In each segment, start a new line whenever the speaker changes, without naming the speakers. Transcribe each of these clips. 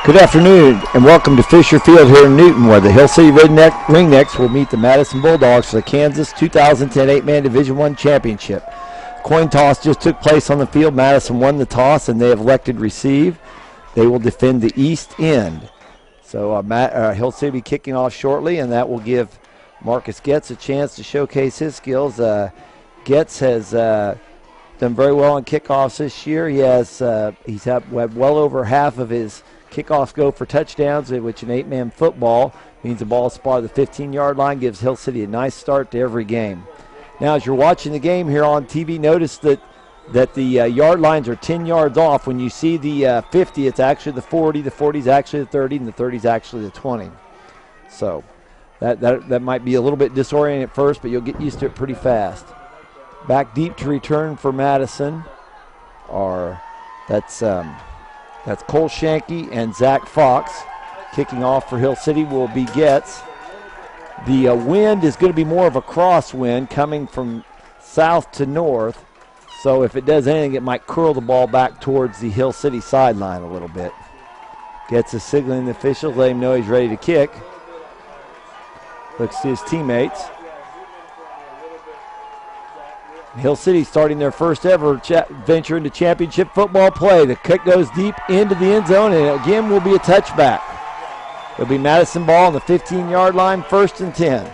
Good afternoon and welcome to Fisher Field here in Newton, where the Hill City Ringnecks will meet the Madison Bulldogs for the Kansas 2010 8-man Division I Championship. Coin toss just took place on the field. Madison won the toss and they have elected receive. They will defend the east end. So Hill City will be kicking off shortly, and that will give Marcus Getz a chance to showcase his skills. Getz has done very well in kickoffs this year. He's had well over half of his kickoffs go for touchdowns, which in 8-man football means the ball spot at the 15-yard line gives Hill City a nice start to every game. Now, as you're watching the game here on TV, notice that the yard lines are 10 yards off. When you see the 50, it's actually the 40 is actually the 30, and the 30 is actually the 20. So that might be a little bit disorienting at first, but you'll get used to it pretty fast. Back deep to return for Madison that's Cole Shanky and Zach Fox. Kicking off for Hill City will be Getz. The wind is going to be more of a crosswind coming from south to north. So if it does anything, it might curl the ball back towards the Hill City sideline a little bit. Getz is signaling the officials, let him know he's ready to kick. Looks to his teammates. Hill City starting their first ever venture into championship football play. The kick goes deep into the end zone, and again will be a touchback. It'll be Madison ball on the 15-yard line, 1st and 10.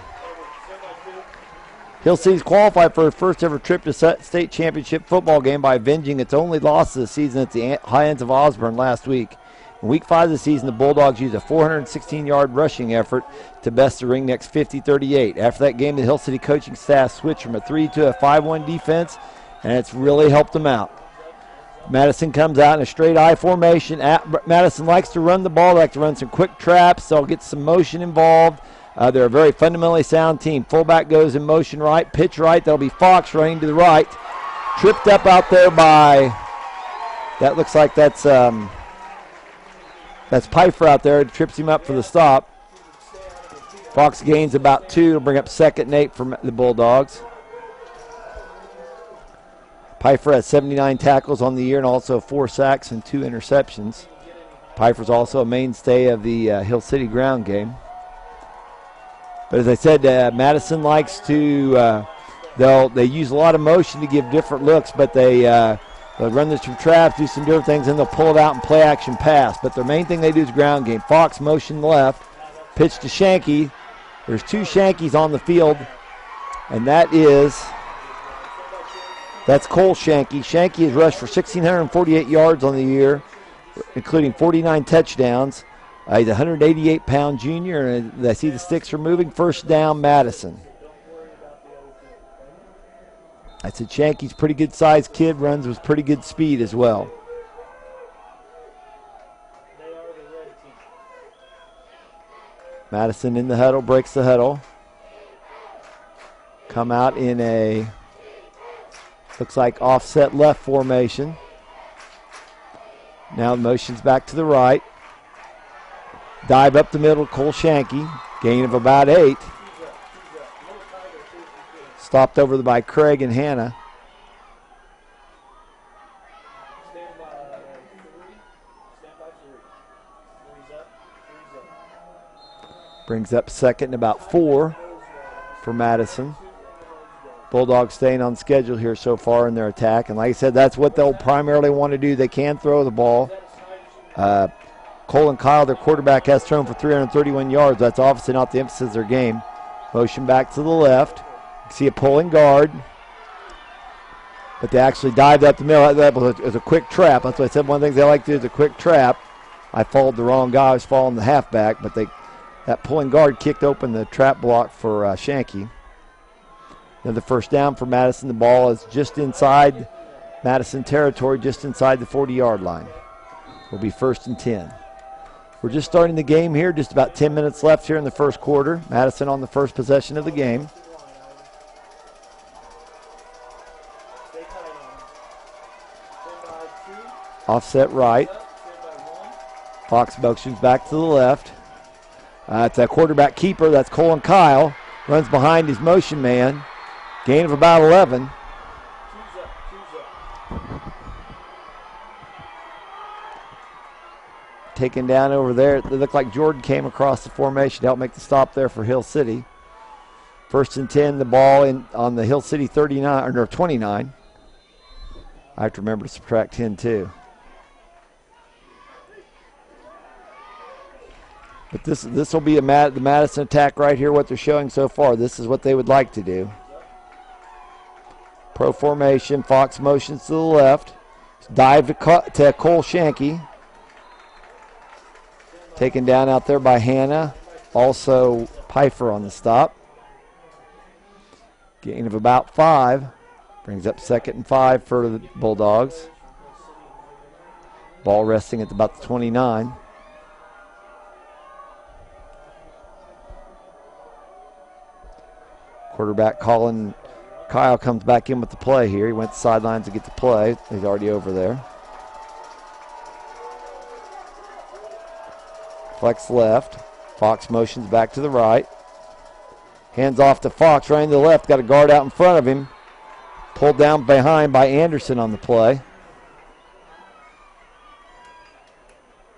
Hill City's qualified for its first ever trip to state championship football game by avenging its only loss of the season at the High-Ends of Osborne last week. In week 5 of the season, the Bulldogs used a 416-yard rushing effort to best the Ringnecks 50-38. After that game, the Hill City coaching staff switched from a 3 to a 5-1 defense, and it's really helped them out. Madison comes out in a straight I formation. Madison likes to run the ball, like to run some quick traps. They'll get some motion involved. They're a very fundamentally sound team. Fullback goes in motion right, pitch right. That'll be Fox running to the right. Tripped up out there by, that looks like that's Pfeiffer out there. It trips him up for the stop. Fox gains about 2. It'll bring up 2nd and 8 for the Bulldogs. Pfeiffer has 79 tackles on the year and also 4 sacks and 2 interceptions. Pfeiffer's also a mainstay of the Hill City ground game. But as I said, Madison likes to, they use a lot of motion to give different looks, but they'll run this from traps, do some different things, and they'll pull it out and play action pass. But their main thing they do is ground game. Fox motion left, pitch to Shanky. There's 2 Shankies on the field, and that's Cole Shanky. Shanky has rushed for 1,648 yards on the year, including 49 touchdowns. He's a 188-pound junior, and I see the sticks are moving. 1st down, Madison. I said Shanky's a pretty good-sized kid, runs with pretty good speed as well. Madison in the huddle, breaks the huddle. Come out in a, looks like offset left formation. Now the motion's back to the right. Dive up the middle, Cole Shanky, gain of about 8. Stopped over by Craig and Hannah. Brings up 2nd and about 4 for Madison. Bulldogs staying on schedule here so far in their attack. And like I said, that's what they'll primarily want to do. They can throw the ball. Cole and Kyle, their quarterback, has thrown for 331 yards. That's obviously not the emphasis of their game. Motion back to the left. See a pulling guard. But they actually dived up the middle. That was a quick trap. That's what I said. One of the things they like to do is a quick trap. I followed the wrong guy. I was following the halfback. But that pulling guard kicked open the trap block for Shanky. Then the 1st down for Madison. The ball is just inside Madison territory, just inside the 40-yard line. Will be 1st and 10. We're just starting the game here. Just about 10 minutes left here in the first quarter. Madison on the first possession of the game. Offset right. Fox motions back to the left. It's a quarterback keeper. That's Cole and Kyle. Runs behind his motion man. Gain of about 11. taken down over there. It looked like Jordan came across the formation to help make the stop there for Hill City. 1st and 10, the ball on the Hill City 39 or 29. I have to remember to subtract 10 too. But this will be the Madison attack right here, what they're showing so far. This is what they would like to do. Pro formation, Fox motions to the left. Dive to Cole Shanky. Taken down out there by Hannah. Also Pfeiffer on the stop. Gain of about 5. Brings up 2nd and 5 for the Bulldogs. Ball resting at about the 29. Quarterback Kyle comes back in with the play here. He went to the sidelines to get the play. He's already over there. Flex left. Fox motions back to the right. Hands off to Fox, running to the left. Got a guard out in front of him. Pulled down behind by Anderson on the play.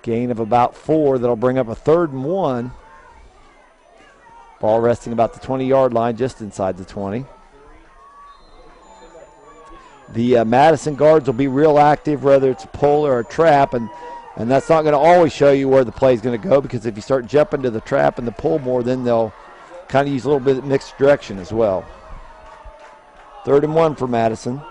Gain of about 4. That'll bring up a 3rd and 1. Ball resting about the 20-yard line, just inside the 20. The Madison guards will be real active, whether it's a pull or a trap, and that's not going to always show you where the play is going to go, because if you start jumping to the trap and the pull more, then they'll kind of use a little bit of mixed direction as well. 3rd and 1 for Madison.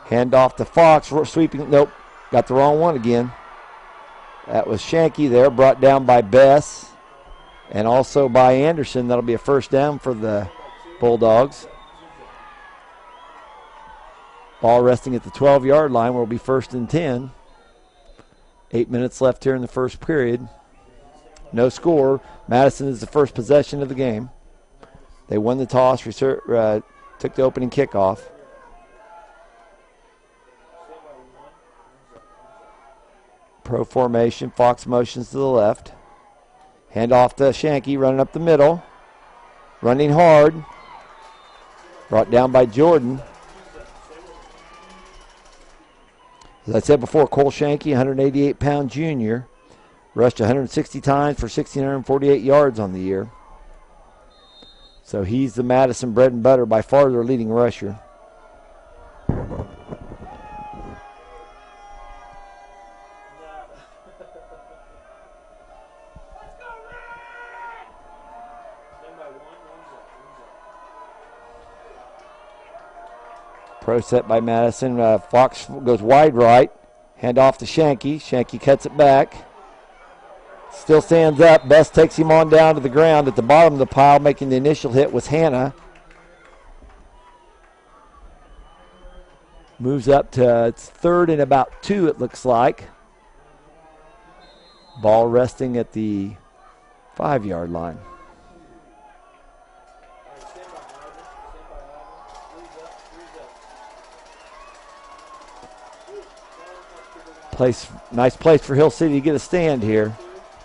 Hand off to Fox, sweeping, nope, got the wrong one again. That was Shanky there, brought down by Bess and also by Anderson. That'll be a 1st down for the Bulldogs. Ball resting at the 12-yard line where it'll be 1st and 10. 8 minutes left here in the 1st period. No score. Madison is the first possession of the game. They won the toss, took the opening kickoff. Pro formation, Fox motions to the left. Hand off to Shanky, running up the middle. Running hard. Brought down by Jordan. As I said before, Cole Shanky, 188-pound junior. Rushed 160 times for 1,648 yards on the year. So he's the Madison bread and butter, by far their leading rusher. Pro set by Madison. Fox goes wide right. Hand off to Shanky. Shanky cuts it back. Still stands up. Best takes him on down to the ground. At the bottom of the pile, making the initial hit, was Hannah. Moves up to it's 3rd and about 2, it looks like. Ball resting at the 5-yard line. Nice place for Hill City to get a stand here.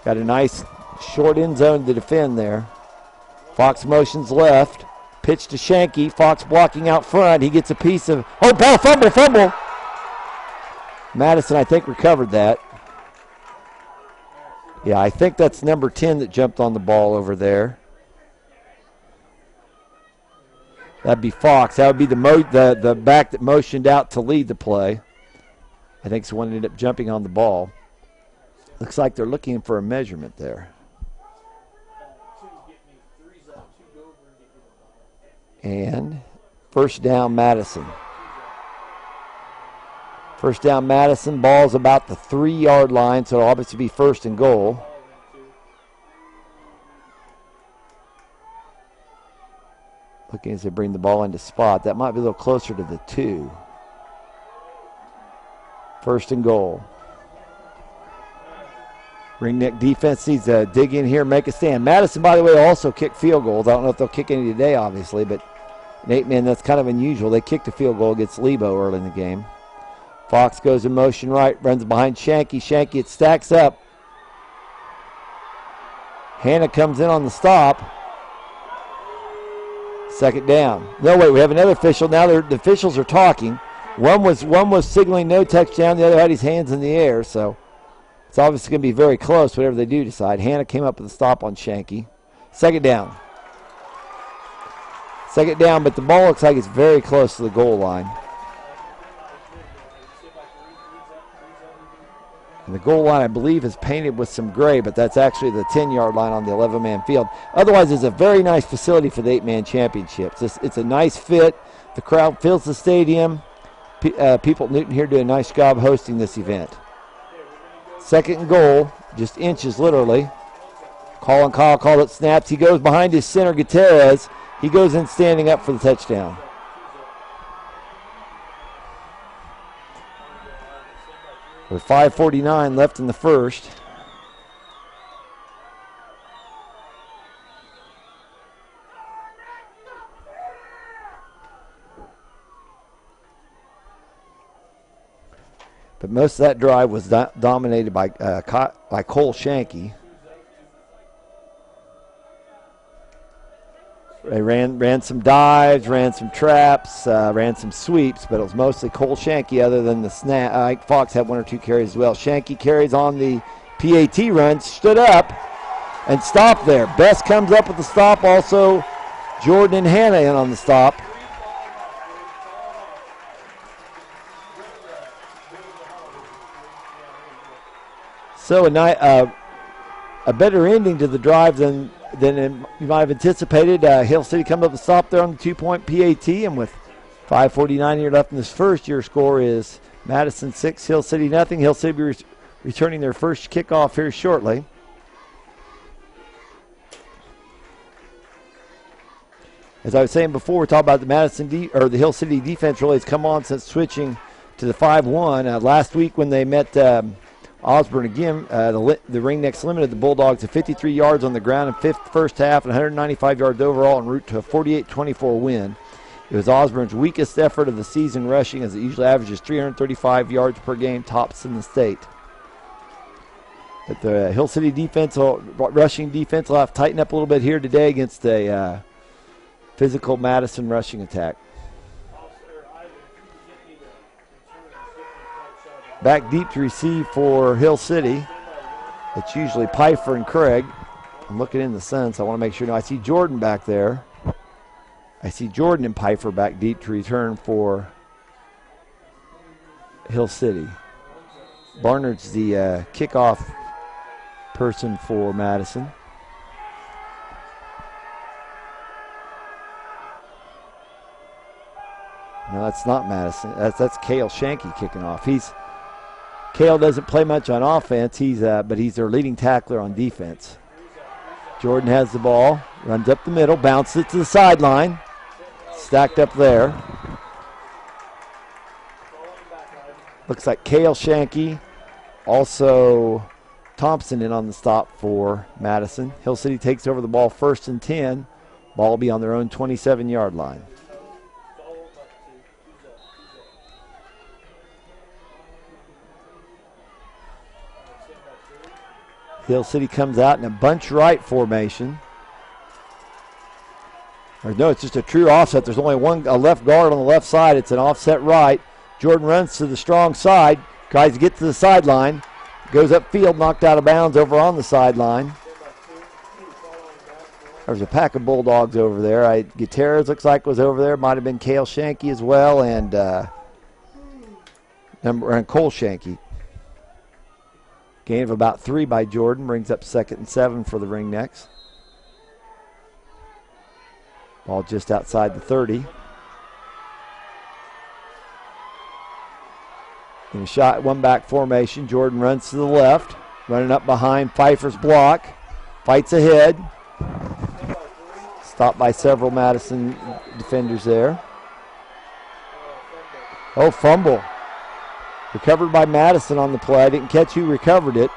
Got a nice short end zone to defend there. Fox motions left. Pitch to Shanky. Fox blocking out front. He gets a piece of... Oh, ball, fumble. Madison, I think, recovered that. Yeah, I think that's number 10 that jumped on the ball over there. That'd be Fox. That would be the back that motioned out to lead the play. I think someone ended up jumping on the ball. Looks like they're looking for a measurement there. And 1st down, Madison. 1st down, Madison. Ball's about the 3-yard line, so it'll obviously be 1st and goal. Looking as they bring the ball into spot. That might be a little closer to the 2. 1st and goal. Ringneck defense needs to dig in here, make a stand. Madison, by the way, also kicked field goals. I don't know if they'll kick any today, obviously, but an 8-man, that's kind of unusual. They kicked a field goal against Lebo early in the game. Fox goes in motion right, runs behind Shanky. Shanky, it stacks up. Hannah comes in on the stop. 2nd down. No, wait, we have another official. Now the officials are talking. One was signaling no touchdown. The other had his hands in the air, so it's obviously going to be very close, whatever they do decide. Hannah came up with a stop on Shanky. Second down. Second down, but the ball looks like it's very close to the goal line. And the goal line, I believe, is painted with some gray, but that's actually the 10-yard line on the 11-man field. Otherwise, it's a very nice facility for the 8-man championships. It's a nice fit. The crowd fills the stadium. People at Newton here do a nice job hosting this event. Second and goal, just inches literally. Colin Kyle called it snaps. He goes behind his center, Gutierrez. He goes in standing up for the touchdown. With 5:49 left in the first. But most of that drive was dominated by Cole Shanky. They ran some dives, ran some traps, ran some sweeps, but it was mostly Cole Shanky other than the snap. Ike Fox had 1 or 2 carries as well. Shanky carries on the PAT run, stood up and stopped there. Best comes up with the stop. Also, Jordan and Hannah in on the stop. So a better ending to the drive than you might have anticipated. Hill City comes up with a stop there on the 2-point PAT, and with 5:49 here left in this first, your score is Madison 6, Hill City nothing. Hill City returning their first kickoff here shortly. As I was saying before, we're talking about the Hill City defense really has come on since switching to the 5-1. Last week when they met Osborne again, the Ringnecks limited the Bulldogs to 53 yards on the ground in first half and 195 yards overall en route to a 48-24 win. It was Osborne's weakest effort of the season rushing, as it usually averages 335 yards per game, tops in the state. But the Hill City rushing defense will have to tighten up a little bit here today against a physical Madison rushing attack. Back deep to receive for Hill City. It's usually Pfeiffer and Craig. I'm looking in the sun, so I want to make sure. No, I see Jordan back there. I see Jordan and Pfeiffer back deep to return for Hill City. Barnard's the kickoff person for Madison. No, that's not Madison. That's Cale Shanky kicking off. Cale doesn't play much on offense, but he's their leading tackler on defense. Jordan has the ball, runs up the middle, bounces it to the sideline. Stacked up there. Looks like Cale Shanky, also Thompson in on the stop for Madison. Hill City takes over the ball 1st and 10. Ball will be on their own 27-yard line. Hill City comes out in a bunch right formation. Or no, it's just a true offset. There's only a left guard on the left side. It's an offset right. Jordan runs to the strong side, tries to get to the sideline, goes upfield, knocked out of bounds over on the sideline. There's a pack of Bulldogs over there. Gutierrez looks like was over there. Might have been Cale Shanky as well, and Cole Shanky. Gain of about 3 by Jordan, brings up 2nd and 7 for the Ringnecks. Ball just outside the 30. In a shot, one back formation, Jordan runs to the left, running up behind Pfeiffer's block, fights ahead. Stopped by several Madison defenders there. Oh, fumble. Recovered by Madison on the play. I didn't catch who recovered it.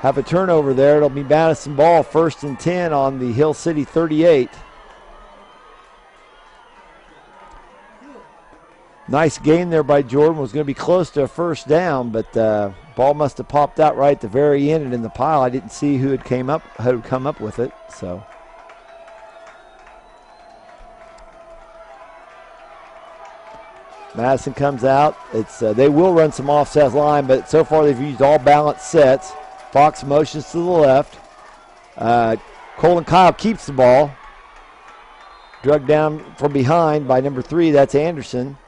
Have a turnover there. It'll be Madison ball 1st and 10 on the Hill City 38. Nice gain there by Jordan. Was going to be close to a first down, but ball must have popped out right at the very end and in the pile. I didn't see who had come up with it. So Madison comes out. It's they will run some offset line, but so far they've used all balanced sets. Fox motions to the left. Colin Kyle keeps the ball. Drugged down from behind by number 3. That's Anderson.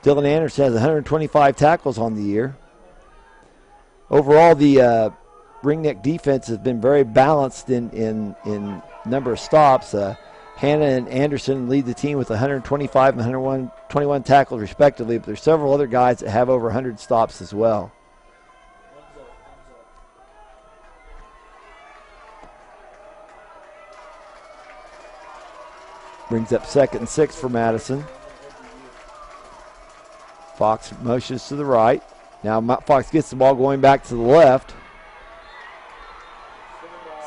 Dylan Anderson has 125 tackles on the year. Overall, the Ringneck defense has been very balanced in number of stops. Hannah and Anderson lead the team with 125 and 121 tackles respectively, but there's several other guys that have over 100 stops as well. Brings up 2nd and 6 for Madison. Fox motions to the right. Now Fox gets the ball going back to the left.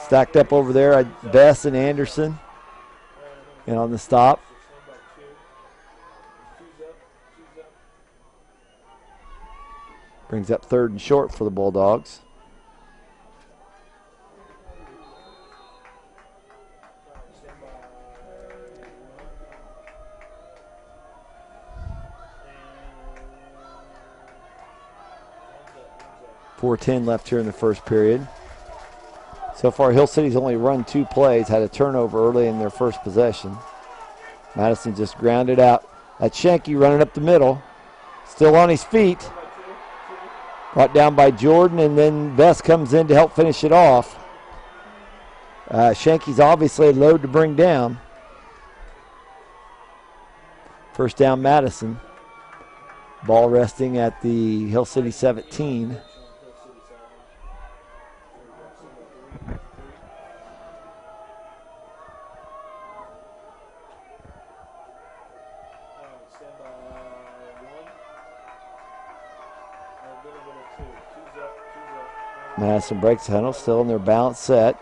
Stacked up over there, Bess and Anderson. And on the stop. Brings up 3rd and short for the Bulldogs. .410 left here in the first period. So far, Hill City's only run 2 plays, had a turnover early in their first possession. Madison just grounded out. That's Shanky running up the middle. Still on his feet. Brought down by Jordan, and then Bess comes in to help finish it off. Shanky's obviously a load to bring down. First down, Madison. Ball resting at the Hill City 17. Madison breaks the huddle, still in their balanced set.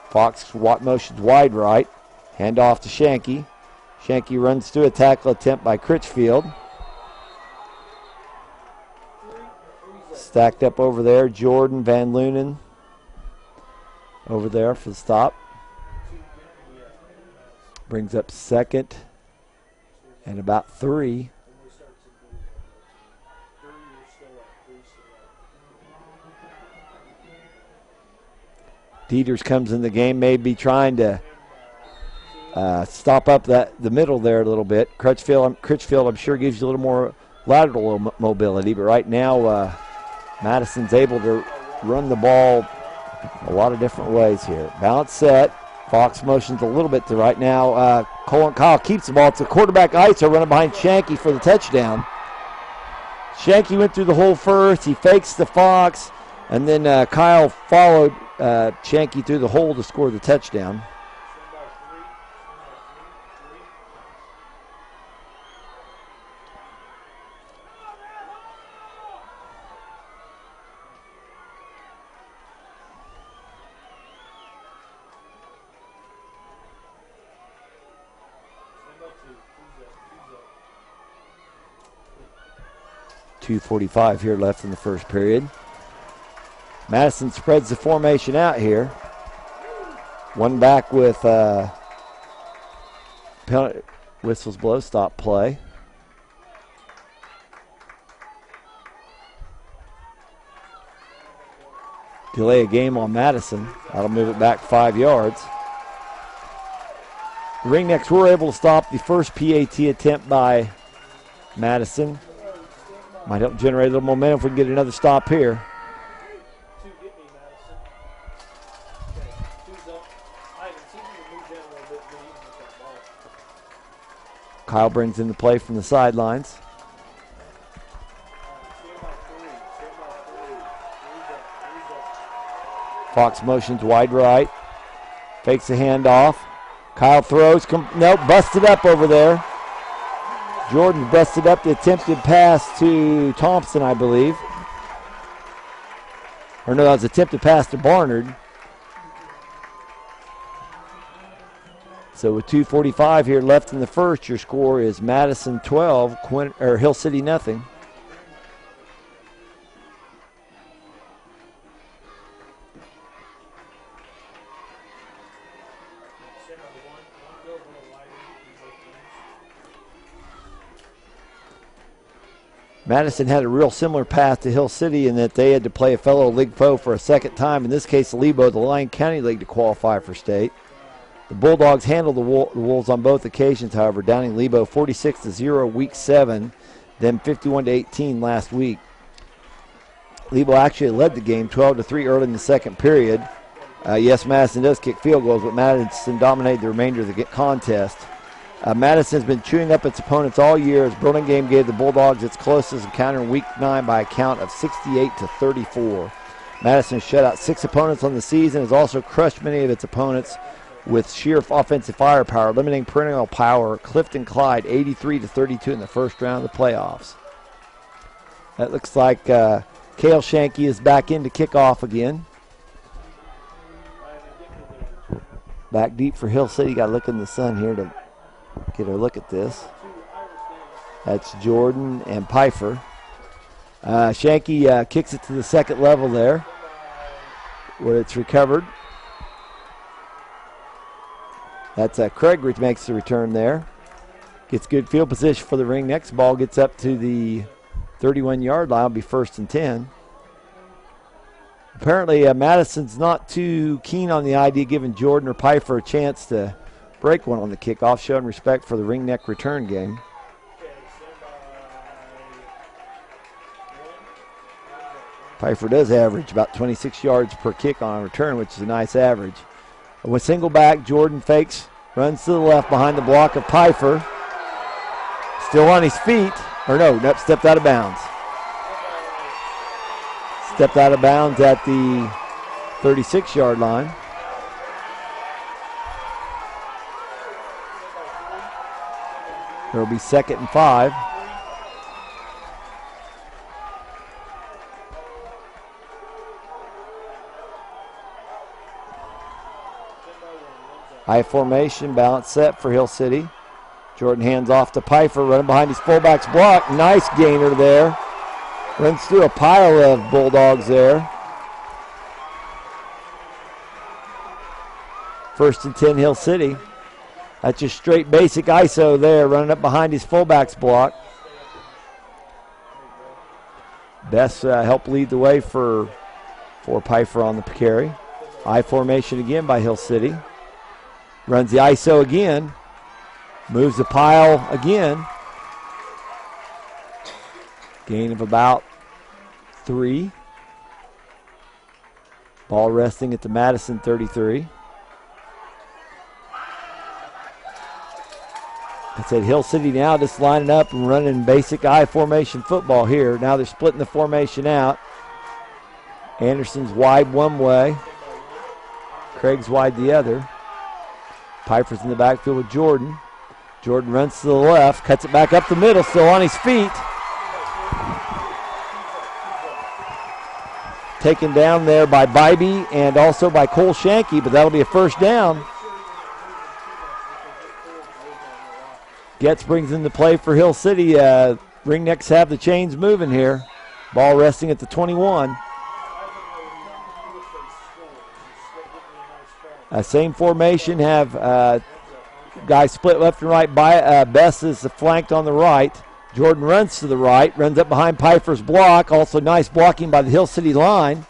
Fox motions wide right. Hand off to Shanky. Shanky runs through a tackle attempt by Critchfield. Stacked up over there, Jordan, Van Lunen over there for the stop. Brings up 2nd and about 3. Dieters comes in the game, maybe trying to stop up the middle there a little bit. Critchfield, I'm sure, gives you a little more lateral mobility, but right now Madison's able to run the ball a lot of different ways here. Balance set. Fox motions a little bit to right now. Colin Kyle keeps the ball. It's a quarterback ISO running behind Shanky for the touchdown. Shanky went through the hole first. He fakes the Fox, and then Kyle followed Shanky through the hole to score the touchdown. .245 here left in the first period. Madison spreads the formation out here. One back with penalty, whistles blow, stop play. Delay a game on Madison. That'll move it back 5 yards. The Ringnecks were able to stop the first PAT attempt by Madison. Might help generate a little momentum if we can get another stop here. Kyle brings in the play from the sidelines. Fox motions wide right. Fakes the handoff. Kyle throws. Nope, busted up over there. Jordan busted up the attempted pass to Thompson, I believe. Or no, that was attempted pass to Barnard. So with 2:45 here left in the first, your score is Madison 12, Hill City nothing. Madison had a real similar path to Hill City in that they had to play a fellow league foe for a second time, in this case Lebo, the Lyon County League, to qualify for state. The Bulldogs handled the Wolves on both occasions, however, downing Lebo 46-0 week 7, then 51-18 last week. Lebo actually led the game 12-3 early in the second period. Yes, Madison does kick field goals, but Madison dominated the remainder of the contest. Madison has been chewing up its opponents all year as Burlingame gave the Bulldogs its closest encounter in week 9 by a count of 68-34. Madison shut out 6 opponents on the season, has also crushed many of its opponents with sheer offensive firepower, limiting perennial power. Clifton Clyde 83-32 in the first round of the playoffs. That looks like Cale Shanky is back in to kick off again. Back deep for Hill City. Got to look in the sun here to get a look at this. That's Jordan and Pfeiffer. Shanky kicks it to the second level there, where it's recovered. That's Craig makes the return there. Gets good field position for the ring. Next ball gets up to the 31-yard line. Will be 1st and 10. Apparently, Madison's not too keen on the idea of giving Jordan or Pfeiffer a chance to break one on the kickoff, showing respect for the ring neck return game. Pfeiffer does average about 26 yards per kick on a return, which is a nice average. With single back, Jordan fakes, runs to the left behind the block of Pfeiffer. Still on his feet. Nope, stepped out of bounds. Stepped out of bounds at the 36-yard line. There will be 2nd and 5. High formation, balance set for Hill City. Jordan hands off to Pfeiffer, running behind his fullback's block. Nice gainer there. Runs through a pile of Bulldogs there. 1st and 10, Hill City. That's just straight basic ISO there, running up behind his fullback's block. Best helped lead the way for Pfeiffer on the carry. I formation again by Hill City. Runs the ISO again. Moves the pile again. Gain of about 3. Ball resting at the Madison 33. I said Hill City now just lining up and running basic I formation football here. Now they're splitting the formation out. Anderson's wide one way. Craig's wide the other. Pfeiffer's in the backfield with Jordan. Jordan runs to the left, cuts it back up the middle, still on his feet. Taken down there by Bybee and also by Cole Shanky, but that'll be a 1st down. Getz brings into play for Hill City. Ringnecks have the chains moving here. Ball resting at the 21. Same formation, have guys split left and right. Best is flanked on the right. Jordan runs to the right, runs up behind Pfeiffer's block. Also nice blocking by the Hill City line.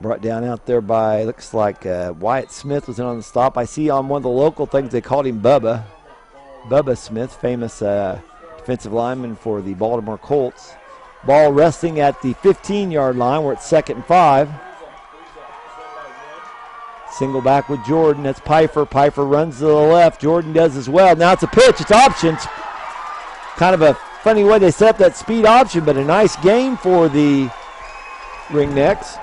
Brought down out there by, looks like Wyatt Smith was in on the stop. I see on one of the local things they called him Bubba. Bubba Smith, famous defensive lineman for the Baltimore Colts. Ball resting at the 15-yard line. We're at 2nd and 5. Single back with Jordan. That's Pfeiffer. Pfeiffer runs to the left. Jordan does as well. Now it's a pitch. It's options. Kind of a funny way they set up that speed option, but a nice game for the Ringnecks.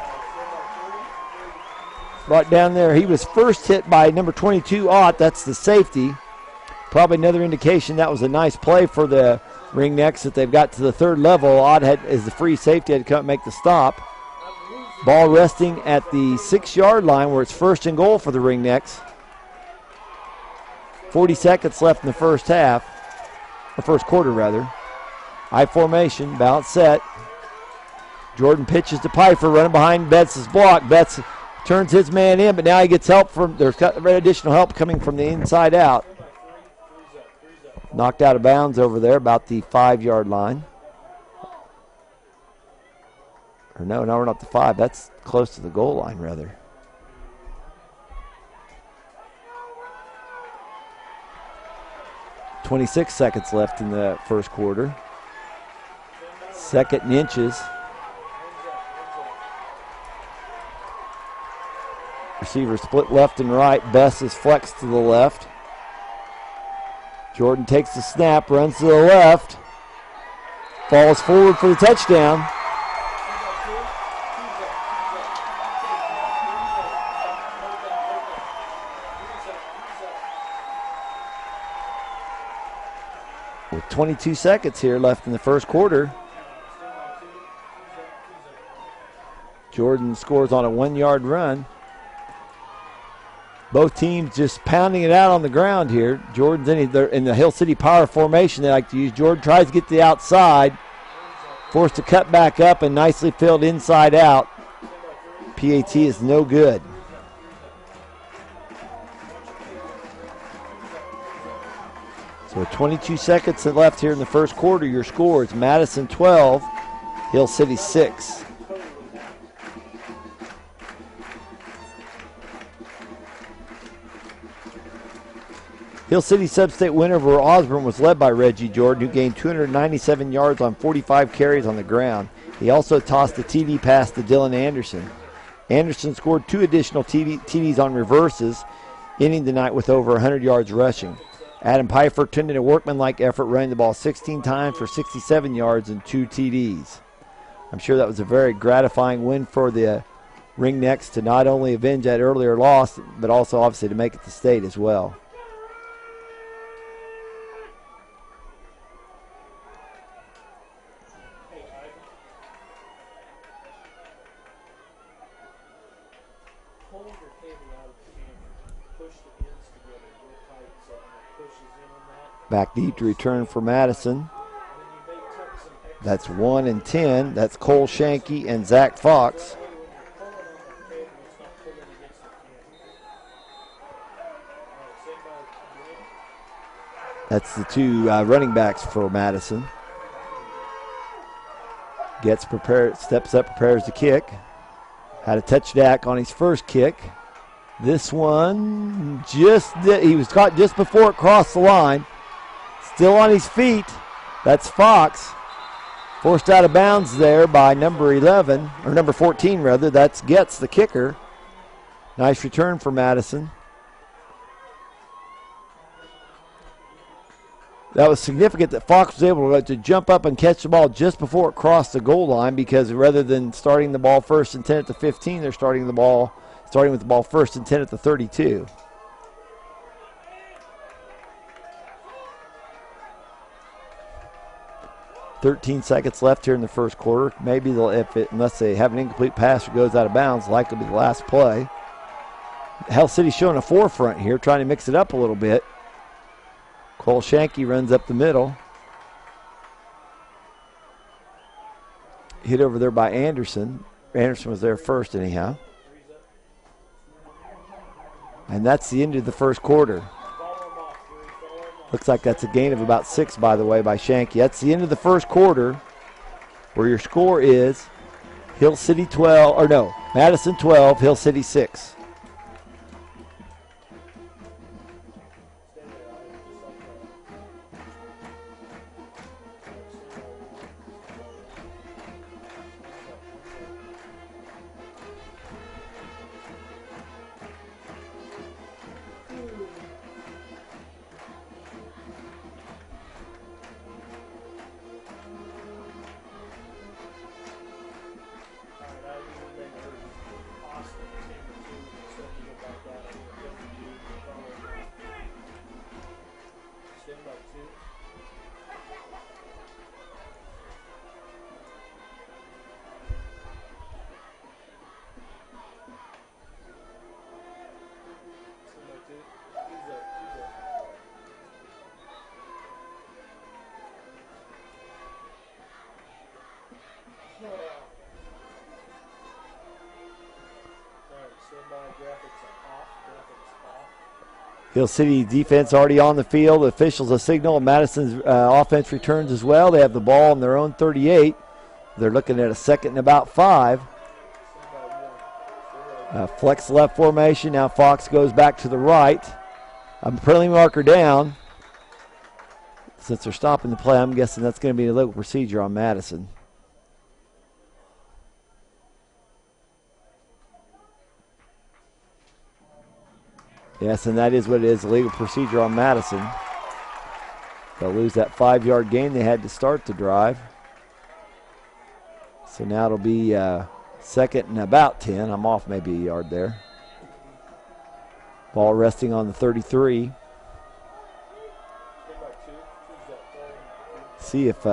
Brought down there. He was first hit by number 22, Ott. That's the safety. Probably another indication that was a nice play for the Ringnecks, that they've got to the third level. Odd is the free safety, had to come make the stop. Ball resting at the 6-yard line where it's first and goal for the Ringnecks. 40 seconds left in the first half, or first quarter rather. I formation, bounce set. Jordan pitches to Pfeiffer, running behind Betts' block. Betts turns his man in, but now he gets help from, there's additional help coming from the inside out. Knocked out of bounds over there, about the 5-yard line. Or no, we're not the 5. That's close to the goal line, rather. .26 seconds left in the first quarter. Second and inches. Receiver split left and right. Bess is flexed to the left. Jordan takes the snap, runs to the left. Falls forward for the touchdown. With 22 seconds here left in the first quarter. Jordan scores on a 1-yard run. Both teams just pounding it out on the ground here. Jordan's in the Hill City power formation they like to use. Jordan tries to get to the outside. Forced to cut back up and nicely filled inside out. PAT is no good. So 22 seconds left here in the first quarter. Your score is Madison 12, Hill City 6. Hill City sub-state win over Osborne was led by Reggie Jordan, who gained 297 yards on 45 carries on the ground. He also tossed a TD pass to Dylan Anderson. Anderson scored 2 additional TDs on reverses, ending the night with over 100 yards rushing. Adam Pfeiffer turned in a workmanlike effort, running the ball 16 times for 67 yards and 2 TDs. I'm sure that was a very gratifying win for the Ringnecks to not only avenge that earlier loss, but also obviously to make it to state as well. Back deep to return for Madison. That's 1 and 10. That's Cole Shanky and Zach Fox. That's the 2 running backs for Madison. Gets prepared, steps up, prepares to kick. Had a touchdown on his first kick. This one he was caught just before it crossed the line. Still on his feet. That's Fox. Forced out of bounds there by number 11, or number 14 rather. That's Getz, the kicker. Nice return for Madison. That was significant that Fox was able to jump up and catch the ball just before it crossed the goal line, because rather than starting the ball first and 10 at the 15, they're starting with the ball first and 10 at the 32. .13 seconds left here in the first quarter. Maybe unless they have an incomplete pass or goes out of bounds, likely be the last play. Hell City's showing a forefront here, trying to mix it up a little bit. Cole Shanky runs up the middle. Hit over there by Anderson. Anderson was there first anyhow. And that's the end of the first quarter. Looks like that's a gain of about 6, by the way, by Shanky. That's the end of the first quarter, where your score is Madison 12, Hill City 6. Hill City defense already on the field. The officials a signal. Madison's offense returns as well. They have the ball on their own 38. They're looking at a 2nd and about 5. Flex left formation. Now Fox goes back to the right. Penalty marker down. Since they're stopping the play, I'm guessing that's going to be a legal procedure on Madison. Yes, and that is what it is, a legal procedure on Madison. They'll lose that 5-yard gain they had to start the drive. So now it'll be 2nd and about 10. I'm off maybe a yard there. Ball resting on the 33. See if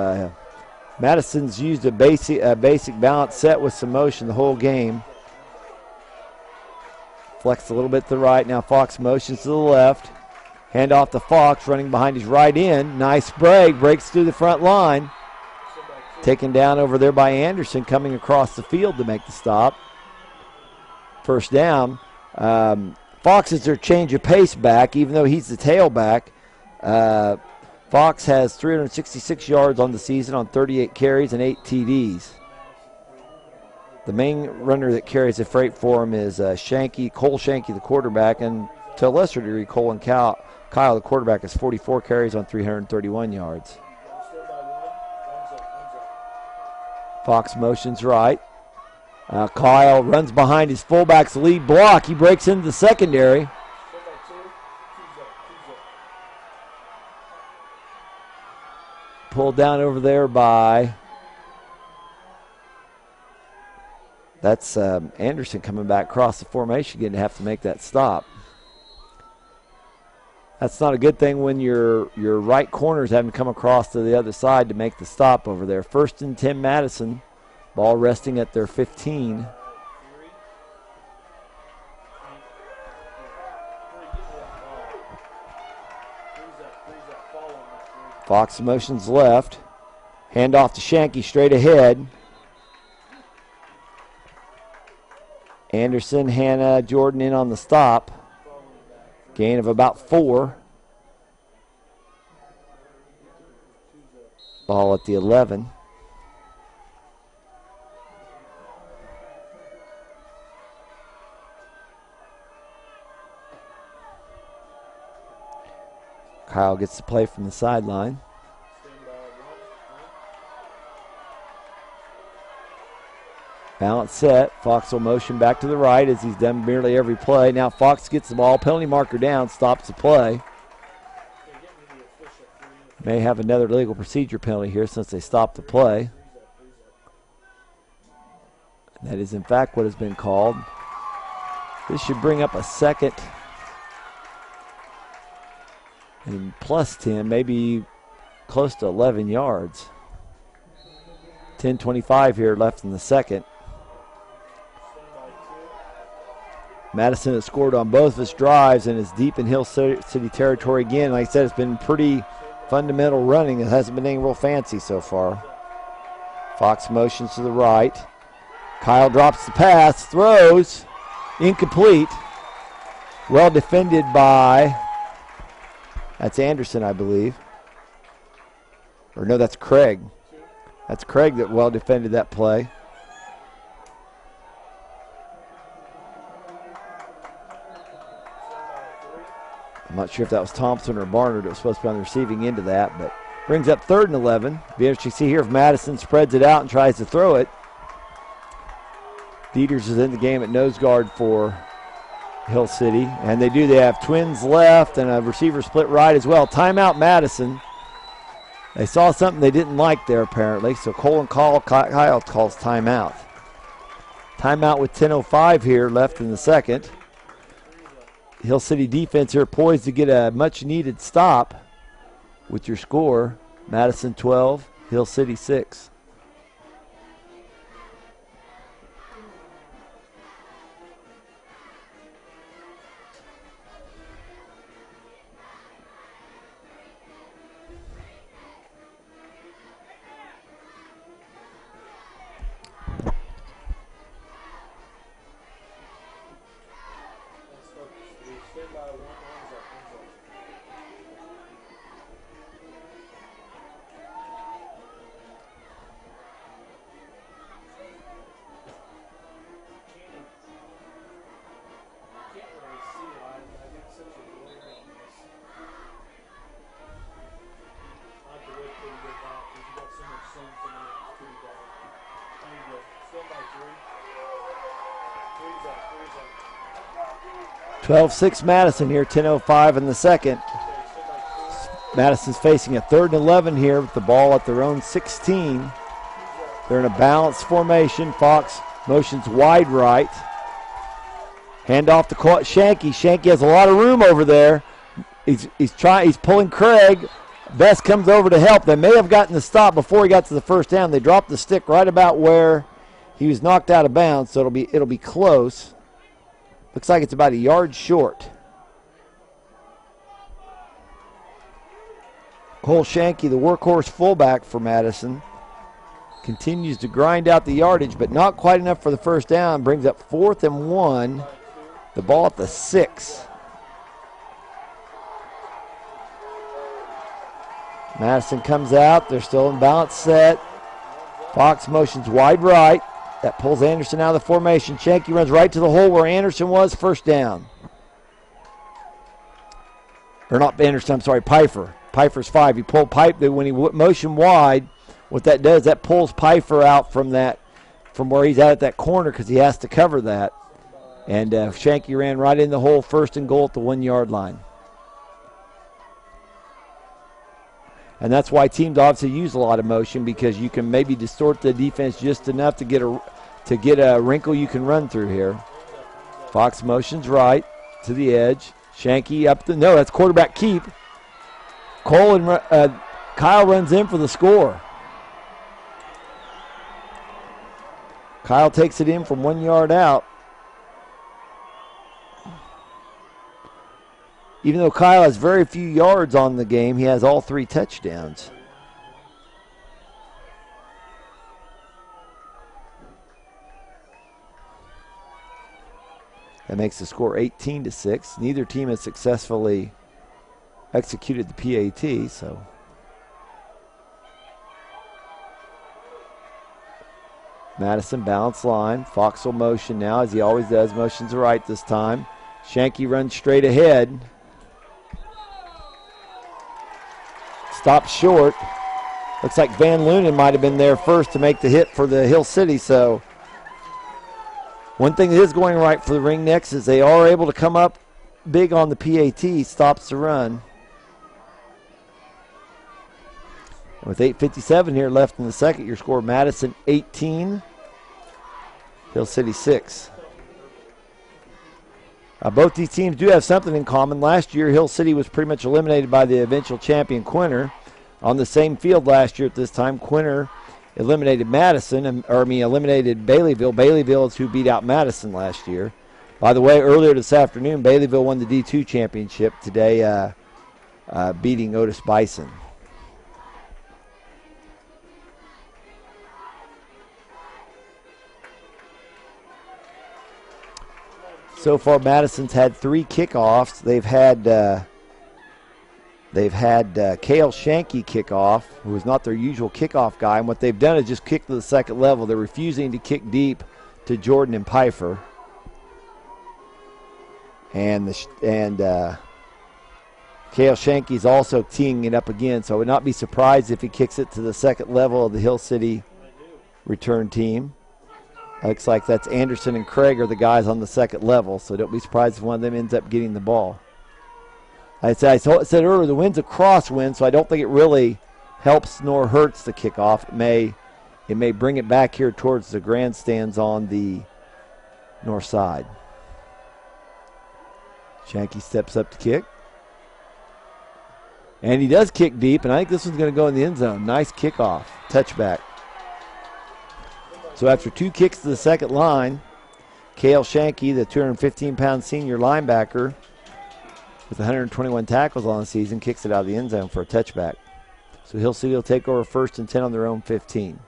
Madison's used a basic balance set with some motion the whole game. Flex a little bit to the right. Now Fox motions to the left. Hand off to Fox, running behind his right end. Nice break, breaks through the front line. Taken down over there by Anderson, coming across the field to make the stop. First down. Fox is their change of pace back, even though he's the tailback. Fox has 366 yards on the season on 38 carries and 8 TDs. The main runner that carries the freight for him is Cole Shanky, the quarterback, and to a lesser degree, Kyle, the quarterback, has 44 carries on 331 yards. Fox motions right. Kyle runs behind his fullback's lead block. He breaks into the secondary. Pulled down over there by... That's Anderson coming back across the formation, going to have to make that stop. That's not a good thing when your right corner's having to come across to the other side to make the stop over there. 1st and 10 Madison. Ball resting at their 15. Fox motions left. Hand off to Shanky straight ahead. Anderson, Hannah, Jordan in on the stop. Gain of about 4. Ball at the 11. Kyle gets the play from the sideline. Balance set. Fox will motion back to the right as he's done nearly every play. Now Fox gets the ball. Penalty marker down. Stops the play. May have another legal procedure penalty here since they stopped the play. And that is in fact what has been called. This should bring up a 2nd and plus 10, maybe close to 11 yards. 10:25 here left in the 2nd. Madison has scored on both of his drives and is deep in Hill City territory again. Like I said, it's been pretty fundamental running. It hasn't been anything real fancy so far. Fox motions to the right. Kyle drops the pass, throws, incomplete. Well defended by, that's Anderson, I believe. Or no, that's Craig. That's Craig that well defended that play. I'm not sure if that was Thompson or Barnard that was supposed to be on the receiving end of that, but brings up 3rd and 11. Be interesting to see here if Madison spreads it out and tries to throw it. Dieters is in the game at nose guard for Hill City, and they do. They have twins left and a receiver split right as well. Timeout Madison. They saw something they didn't like there apparently, so Kyle calls timeout. Timeout with 10:05 here left in the 2nd. Hill City defense here poised to get a much-needed stop with your score. Madison 12, Hill City 6. 12-6 Madison here, 10:05 in the second. Madison's facing a 3rd and 11 here with the ball at their own 16. They're in a balanced formation. Fox motions wide right. Hand off to Shanky. Shanky has a lot of room over there. He's pulling Craig. Best comes over to help. They may have gotten the stop before he got to the first down. They dropped the stick right about where he was knocked out of bounds, so it'll be close. Looks like it's about a yard short. Cole Shanky, the workhorse fullback for Madison, continues to grind out the yardage, but not quite enough for the first down. Brings up 4th and 1. The ball at the 6. Madison comes out. They're still in balance set. Fox motions wide right. That pulls Anderson out of the formation. Shanky runs right to the hole where Anderson was. First down. Or not Anderson, I'm sorry, Pfeiffer. Pfeiffer's 5. He pulled Pipe. When he motioned wide, what that does, that pulls Pfeiffer out from where he's at that corner because he has to cover that. And Shanky ran right in the hole, 1st and goal at the 1-yard line. And that's why teams obviously use a lot of motion, because you can maybe distort the defense just enough to get a wrinkle you can run through here. Fox motions right to the edge. Shanky up no, that's quarterback keep. Cole and Kyle runs in for the score. Kyle takes it in from 1 yard out. Even though Kyle has very few yards on the game, he has all 3 touchdowns. That makes the score 18-6. Neither team has successfully executed the PAT, so. Madison balance line. Fox will motion now, as he always does. Motions to right this time. Shanky runs straight ahead. Stops short. Looks like Van Lunen might have been there first to make the hit for the Hill City. So one thing that is going right for the Ringnecks is they are able to come up big on the PAT. Stops the run. And with 8:57 here left in the second, your score Madison 18, Hill City 6. Both these teams do have something in common. Last year, Hill City was pretty much eliminated by the eventual champion, Quinter. On the same field last year at this time, Quinter eliminated eliminated Baileyville. Baileyville is who beat out Madison last year. By the way, earlier this afternoon, Baileyville won the D2 championship today, beating Otis Bison. So far, Madison's had 3 kickoffs. They've had Cale Shanky kick off, who is not their usual kickoff guy. And what they've done is just kick to the second level. They're refusing to kick deep to Jordan and Pfeiffer. And Cale Shanky's also teeing it up again. So I would not be surprised if he kicks it to the second level of the Hill City return team. Looks like that's Anderson and Craig are the guys on the second level, so don't be surprised if one of them ends up getting the ball. I said earlier, the wind's a crosswind, so I don't think it really helps nor hurts the kickoff. It may bring it back here towards the grandstands on the north side. Shanky steps up to kick. And he does kick deep, and I think this one's going to go in the end zone. Nice kickoff, touchback. So after 2 kicks to the second line, Cale Shanky, the 215-pound senior linebacker with 121 tackles on the season, kicks it out of the end zone for a touchback. So Hill City will take over 1st and 10 on their own 15.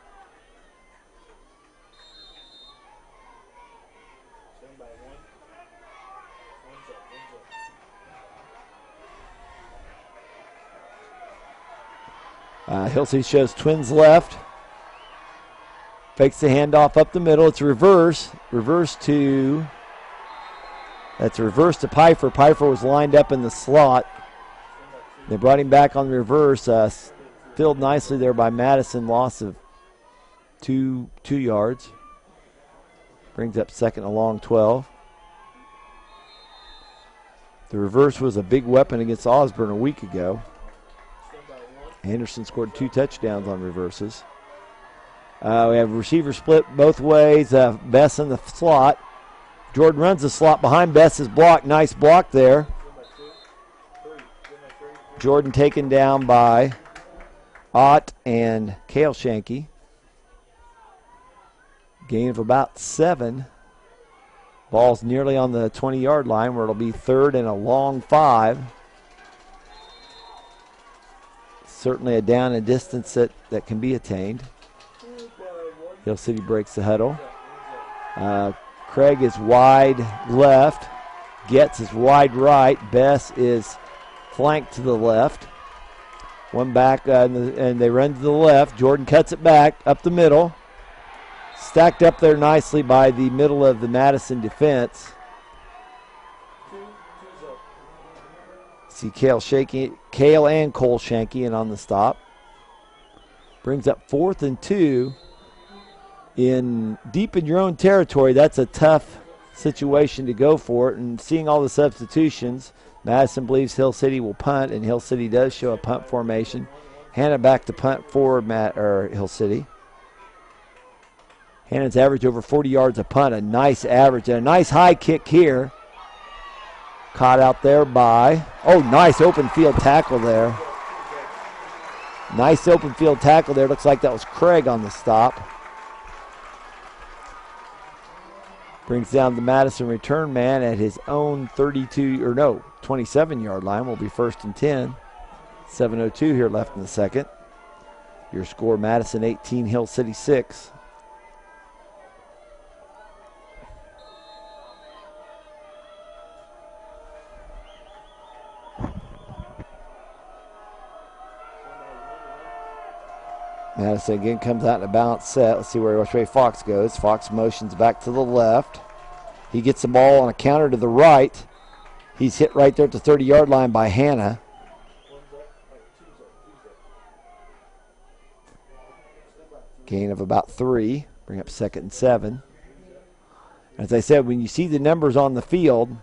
Hill City shows twins left. Fakes the handoff up the middle. It's a reverse. That's a reverse to Pfeiffer. Pfeiffer was lined up in the slot. They brought him back on the reverse. Filled nicely there by Madison. Loss of two yards. Brings up 2nd and long 12. The reverse was a big weapon against Osborne a week ago. Anderson scored 2 touchdowns on reverses. We have a receiver split both ways. Bess in the slot. Jordan runs the slot behind Bess's block. Nice block there. Jordan taken down by Ott and Cale Shanky. Gain of about 7. Ball's nearly on the 20-yard line where it'll be 3rd and a long 5. Certainly a down and distance that can be attained. Hill City breaks the huddle. Craig is wide left. Getz is wide right. Bess is flanked to the left. One back, and they run to the left. Jordan cuts it back up the middle. Stacked up there nicely by the middle of the Madison defense. See Cale and Cole Shanky in on the stop. Brings up 4th and 2. Deep in your own territory, that's a tough situation to go for it. And seeing all the substitutions, Madison believes Hill City will punt, and Hill City does show a punt formation. Hand it back to punt for Hill City. Hannon's averaged over 40 yards a punt, a nice average, and a nice high kick here. Caught out there by, nice open field tackle there. Nice open field tackle there. Looks like that was Craig on the stop. Brings down the Madison return man at his own 27-yard line. Will be 1st and 10. 7:02 here left in the second. Your score, Madison 18, Hill City 6. Madison again comes out in a balanced set. Let's see which way Fox goes. Fox motions back to the left. He gets the ball on a counter to the right. He's hit right there at the 30-yard line by Hanna. Gain of about 3. Bring up 2nd and 7. As I said, when you see the numbers on the field,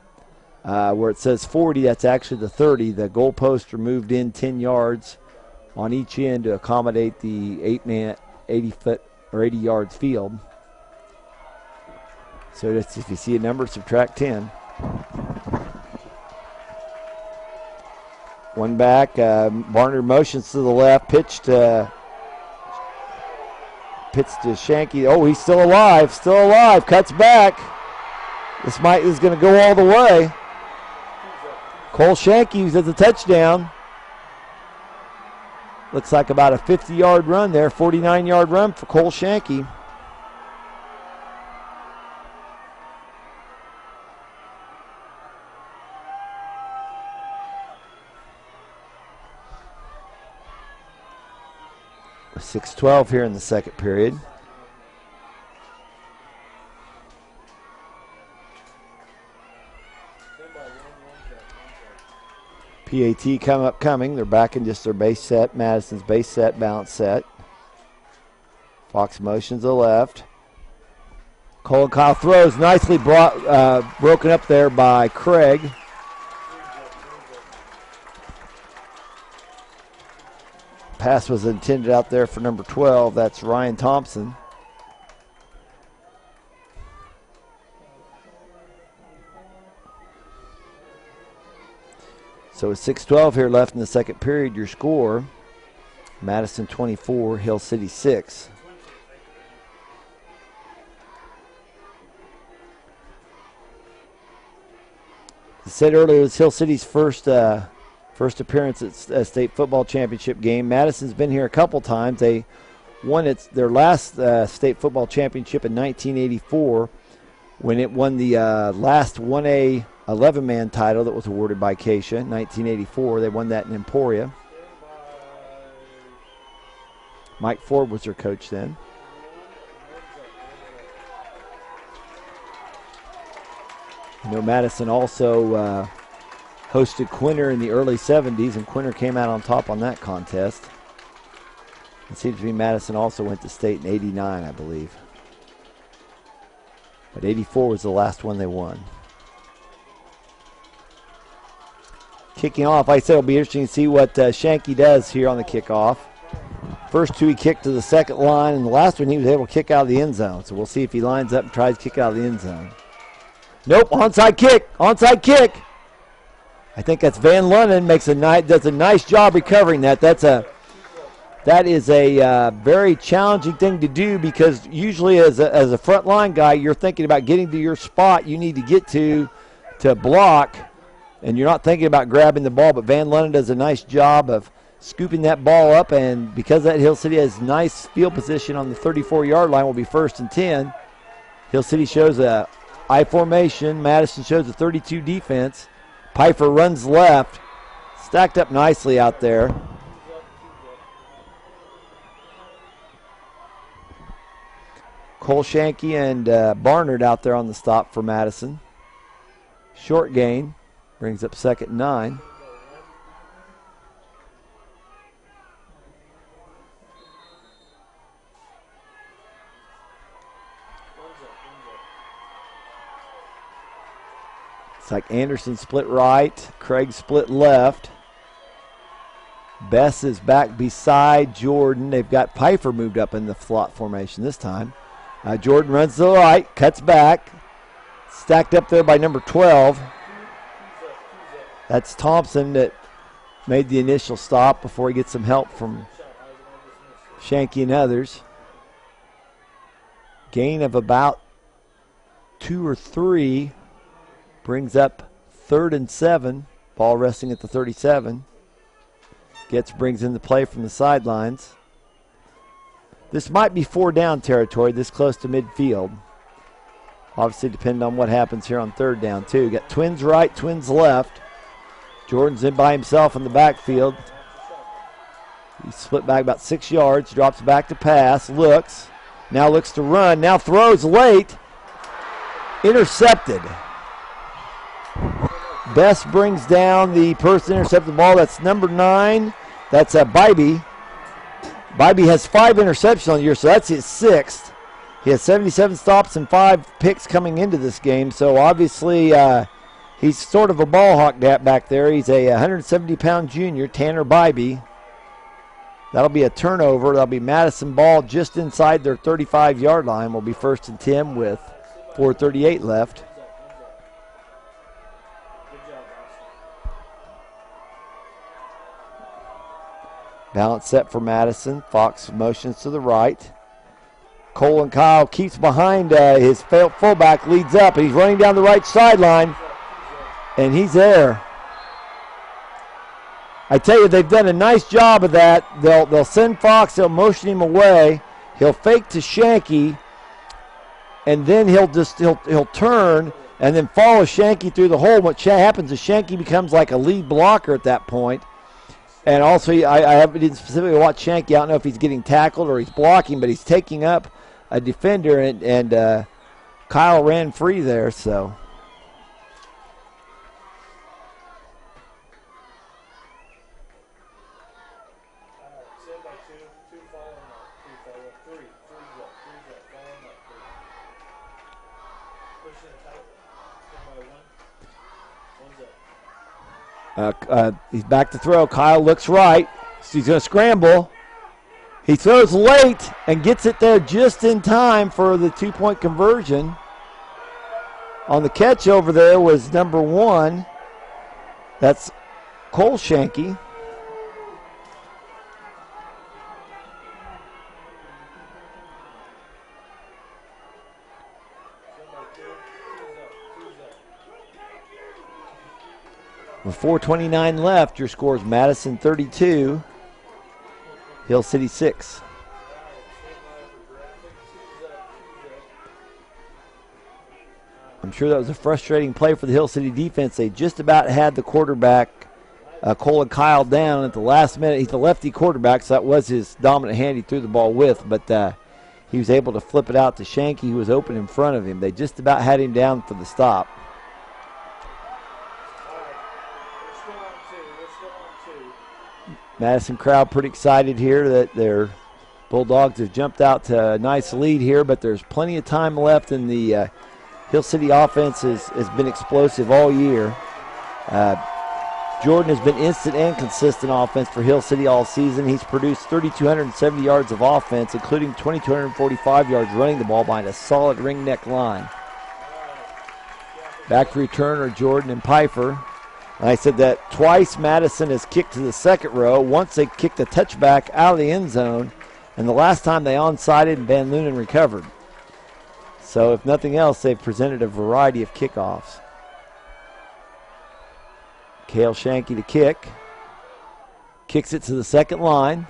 where it says 40, that's actually the 30. The goalposts are moved in 10 yards on each end to accommodate the 8-man, 80-foot or 80 yards field. So that's, if you see a number, subtract 10. One back. Barnard motions to the left. Pitch to Shanky. Oh, he's still alive. Still alive. Cuts back. This is going to go all the way. Cole Shanky was at the touchdown. Looks like about a 50-yard run there, 49-yard run for Cole Shanky. With 6:12 here in the second period. PAT coming. They're back in just their base set. Madison's base set, balance set. Fox motions to the left. Cole and Kyle throws. Nicely broken up there by Craig. Pass was intended out there for number 12. That's Ryan Thompson. So with 6:12 here left in the second period, your score, Madison 24, Hill City 6. I said earlier, it was Hill City's first appearance at a state football championship game. Madison's been here a couple times. They won their last state football championship in 1984 when it won the last 1A 11-man title that was awarded by Keisha in 1984. They won that in Emporia. Mike Ford was their coach then. Madison also hosted Quinter in the early 70s, and Quinter came out on top on that contest. It seems to be Madison also went to state in 89, I believe. But 84 was the last one they won. kicking off. Like I said, it'll be interesting to see what Shanky does here on the kickoff. First two he kicked to the second line, and the last one he was able to kick out of the end zone. So we'll see if he lines up and tries to kick out of the end zone. Nope, onside kick, onside kick. I think that's Van Lunnen does a nice job recovering that. That is a very challenging thing to do, because usually as a front line guy, you're thinking about getting to your spot you need to get to block, and you're not thinking about grabbing the ball. But Van Lunnen does a nice job of scooping that ball up, and because that Hill City has nice field position on the 34-yard line, will be 1st and 10. Hill City shows a I formation. Madison shows a 32 defense. Pfeiffer runs left. Stacked up nicely out there. Cole Shanky and Barnard out there on the stop for Madison. Short gain. Brings up 2nd and 9. It's like Anderson split right, Craig split left. Bess is back beside Jordan. They've got Pfeiffer moved up in the slot formation this time. Jordan runs to the right, cuts back. Stacked up there by number 12. That's Thompson that made the initial stop before he gets some help from Shanky and others. Gain of about 2 or 3. Brings up 3rd and 7. Ball resting at the 37. Brings in the play from the sidelines. This might be 4 down territory this close to midfield. Obviously depending on what happens here on 3rd down too. Got twins right, twins left. Jordan's in by himself in the backfield. He split back about 6 yards. Drops back to pass. Looks. Now looks to run. Now throws late. Intercepted. Best brings down the person intercepted the ball. That's number 9. That's Bybee. Bybee has 5 interceptions on the year, so that's his 6th. He has 77 stops and 5 picks coming into this game. So obviously he's sort of a ball hawk back there. He's a 170-pound junior, Tanner Bybee. That'll be a turnover. That'll be Madison ball just inside their 35-yard line. Will be 1st and 10 with 4:38 left. Balance set for Madison. Fox motions to the right. Cole and Kyle keeps behind his fullback, leads up, and he's running down the right sideline, and he's there. I tell you, they've done a nice job of that. They'll send Fox, they'll motion him away. He'll fake to Shanky, and then he'll turn and then follow Shanky through the hole. What happens is Shanky becomes like a lead blocker at that point. And also, I didn't specifically watch Shanky. I don't know if he's getting tackled or he's blocking, but he's taking up a defender, and Kyle ran free there. So he's back to throw. Kyle looks right. He's going to scramble. He throws late and gets it there just in time for the 2-point conversion. On the catch over there was number 1. That's Cole Shanky. With 4:29 left, your score is Madison 32, Hill City 6. I'm sure that was a frustrating play for the Hill City defense. They just about had the quarterback, Cole and Kyle, down at the last minute. He's the lefty quarterback, so that was his dominant hand he threw the ball with, but he was able to flip it out to Shanky, who was open in front of him. They just about had him down for the stop. Madison crowd pretty excited here that their Bulldogs have jumped out to a nice lead here, but there's plenty of time left, and the Hill City offense has been explosive all year. Jordan has been instant and consistent offense for Hill City all season. He's produced 3,270 yards of offense, including 2,245 yards running the ball behind a solid ring neck line. Back to return are Jordan and Pfeiffer. And I said that twice Madison has kicked to the second row. Once they kicked a touchback out of the end zone, and the last time they onside and Van Lunen recovered. So if nothing else, they've presented a variety of kickoffs. Cale Shanky to kick. Kicks it to the second line.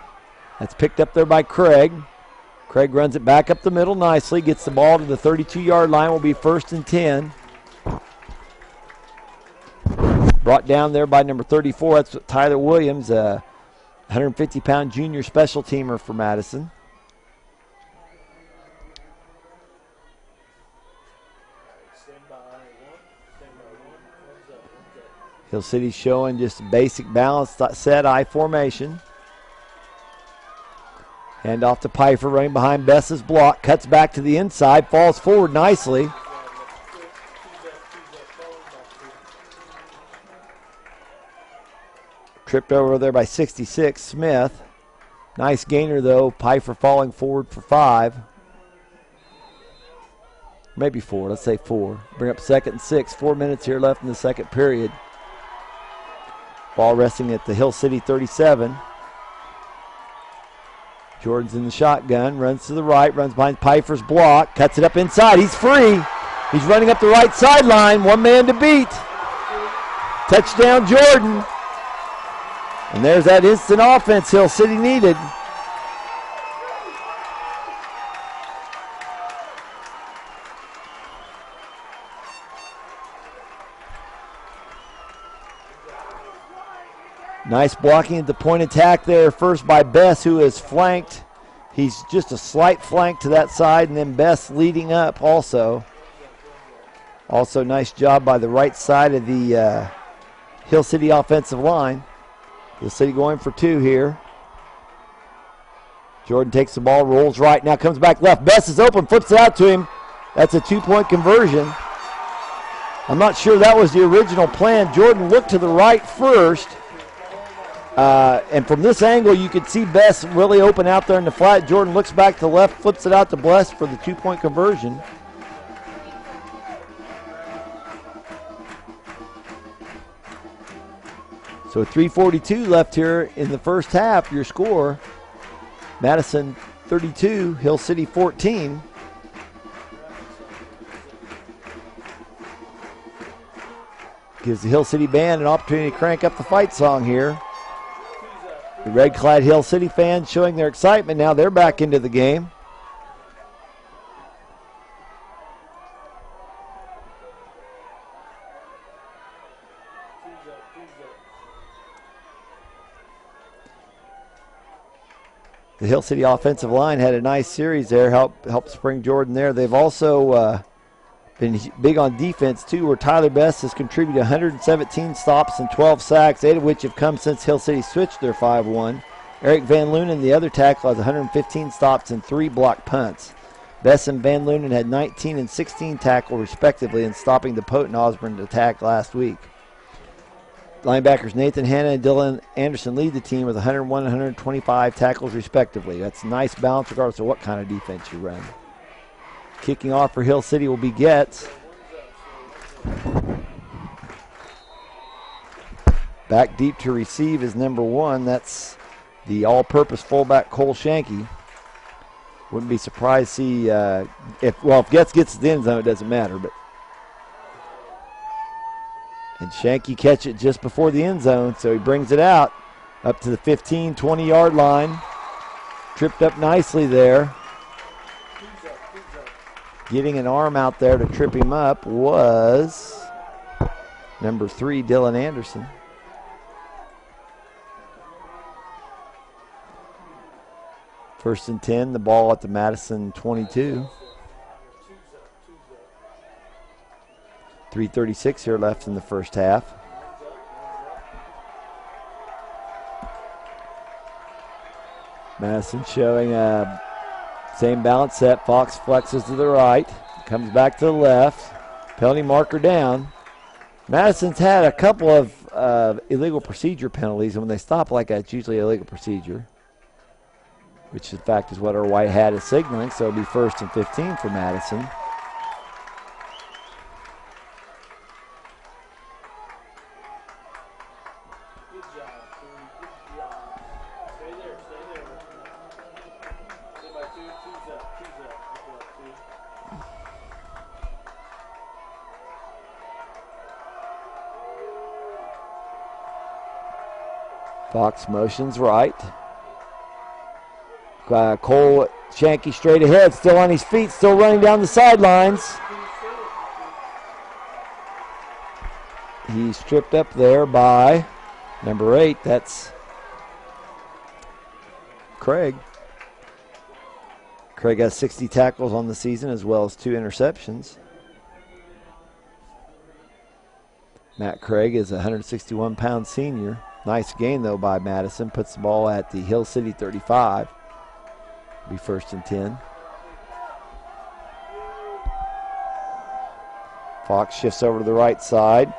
That's picked up there by Craig. Craig runs it back up the middle nicely. Gets the ball to the 32-yard line. Will be 1st and 10. Brought down there by number 34. That's Tyler Williams, a 150-pound junior special teamer for Madison. Hill City showing just a basic balanced set I formation. Hand off to Pfeiffer, running behind Bess's block. Cuts back to the inside, falls forward nicely. Tripped over there by 66, Smith. Nice gainer though, Pfeiffer falling forward for 5. Maybe 4, let's say 4. Bring up 2nd and 6, 4 minutes here left in the second period. Ball resting at the Hill City 37. Jordan's in the shotgun, runs to the right, runs behind Pfeiffer's block, cuts it up inside. He's free. He's running up the right sideline. One man to beat. Touchdown, Jordan. And there's that instant offense Hill City needed. Nice blocking at the point attack there, first by Bess, who is flanked. He's just a slight flank to that side, and then Bess leading up also. Also nice job by the right side of the Hill City offensive line. Hill City going for 2 here. Jordan takes the ball, rolls right, now comes back left. Bess is open, flips it out to him. That's a 2-point conversion. I'm not sure that was the original plan. Jordan looked to the right first. And from this angle, you could see Bess really open out there in the flat. Jordan looks back to the left, flips it out to Bless for the 2-point conversion. So 3:42 left here in the first half. Your score, Madison 32, Hill City 14. Gives the Hill City band an opportunity to crank up the fight song here. The red-clad Hill City fans showing their excitement now. They're back into the game. The Hill City offensive line had a nice series there, helped spring Jordan there. They've also been big on defense too, where Tyler Bess has contributed 117 stops and 12 sacks, 8 of which have come since Hill City switched their 5-1. Eric Van Lunen, the other tackle, has 115 stops and 3 blocked punts. Bess and Van Lunen had 19 and 16 tackles respectively in stopping the Potent Osborne attack last week. Linebackers Nathan Hanna and Dylan Anderson lead the team with 101 and 125 tackles respectively. That's a nice balance regardless of what kind of defense you run. Kicking off for Hill City will be Getz. Back deep to receive is number 1. That's the all-purpose fullback Cole Shanky. Wouldn't be surprised to see if Getz gets to the end zone, it doesn't matter. And Shanky catch it just before the end zone, so he brings it out up to the 15, 20-yard line. Tripped up nicely there. Getting an arm out there to trip him up was number 3, Dylan Anderson. First and 10, the ball at the Madison 22. 3:36 here left in the first half. Madison showing same balance set. Fox flexes to the right, comes back to the left. Penalty marker down. Madison's had a couple of of illegal procedure penalties, and when they stop like that, it's usually illegal procedure, which in fact is what our white hat is signaling, so it'll be 1st and 15 for Madison. Fox motions right. Cole Shanky straight ahead, still on his feet, still running down the sidelines. He's tripped up there by number 8. That's Craig. Craig has 60 tackles on the season as well as 2 interceptions. Matt Craig is a 161-pound senior. Nice gain, though, by Madison. Puts the ball at the Hill City 35. Be 1st and 10. Fox shifts over to the right side.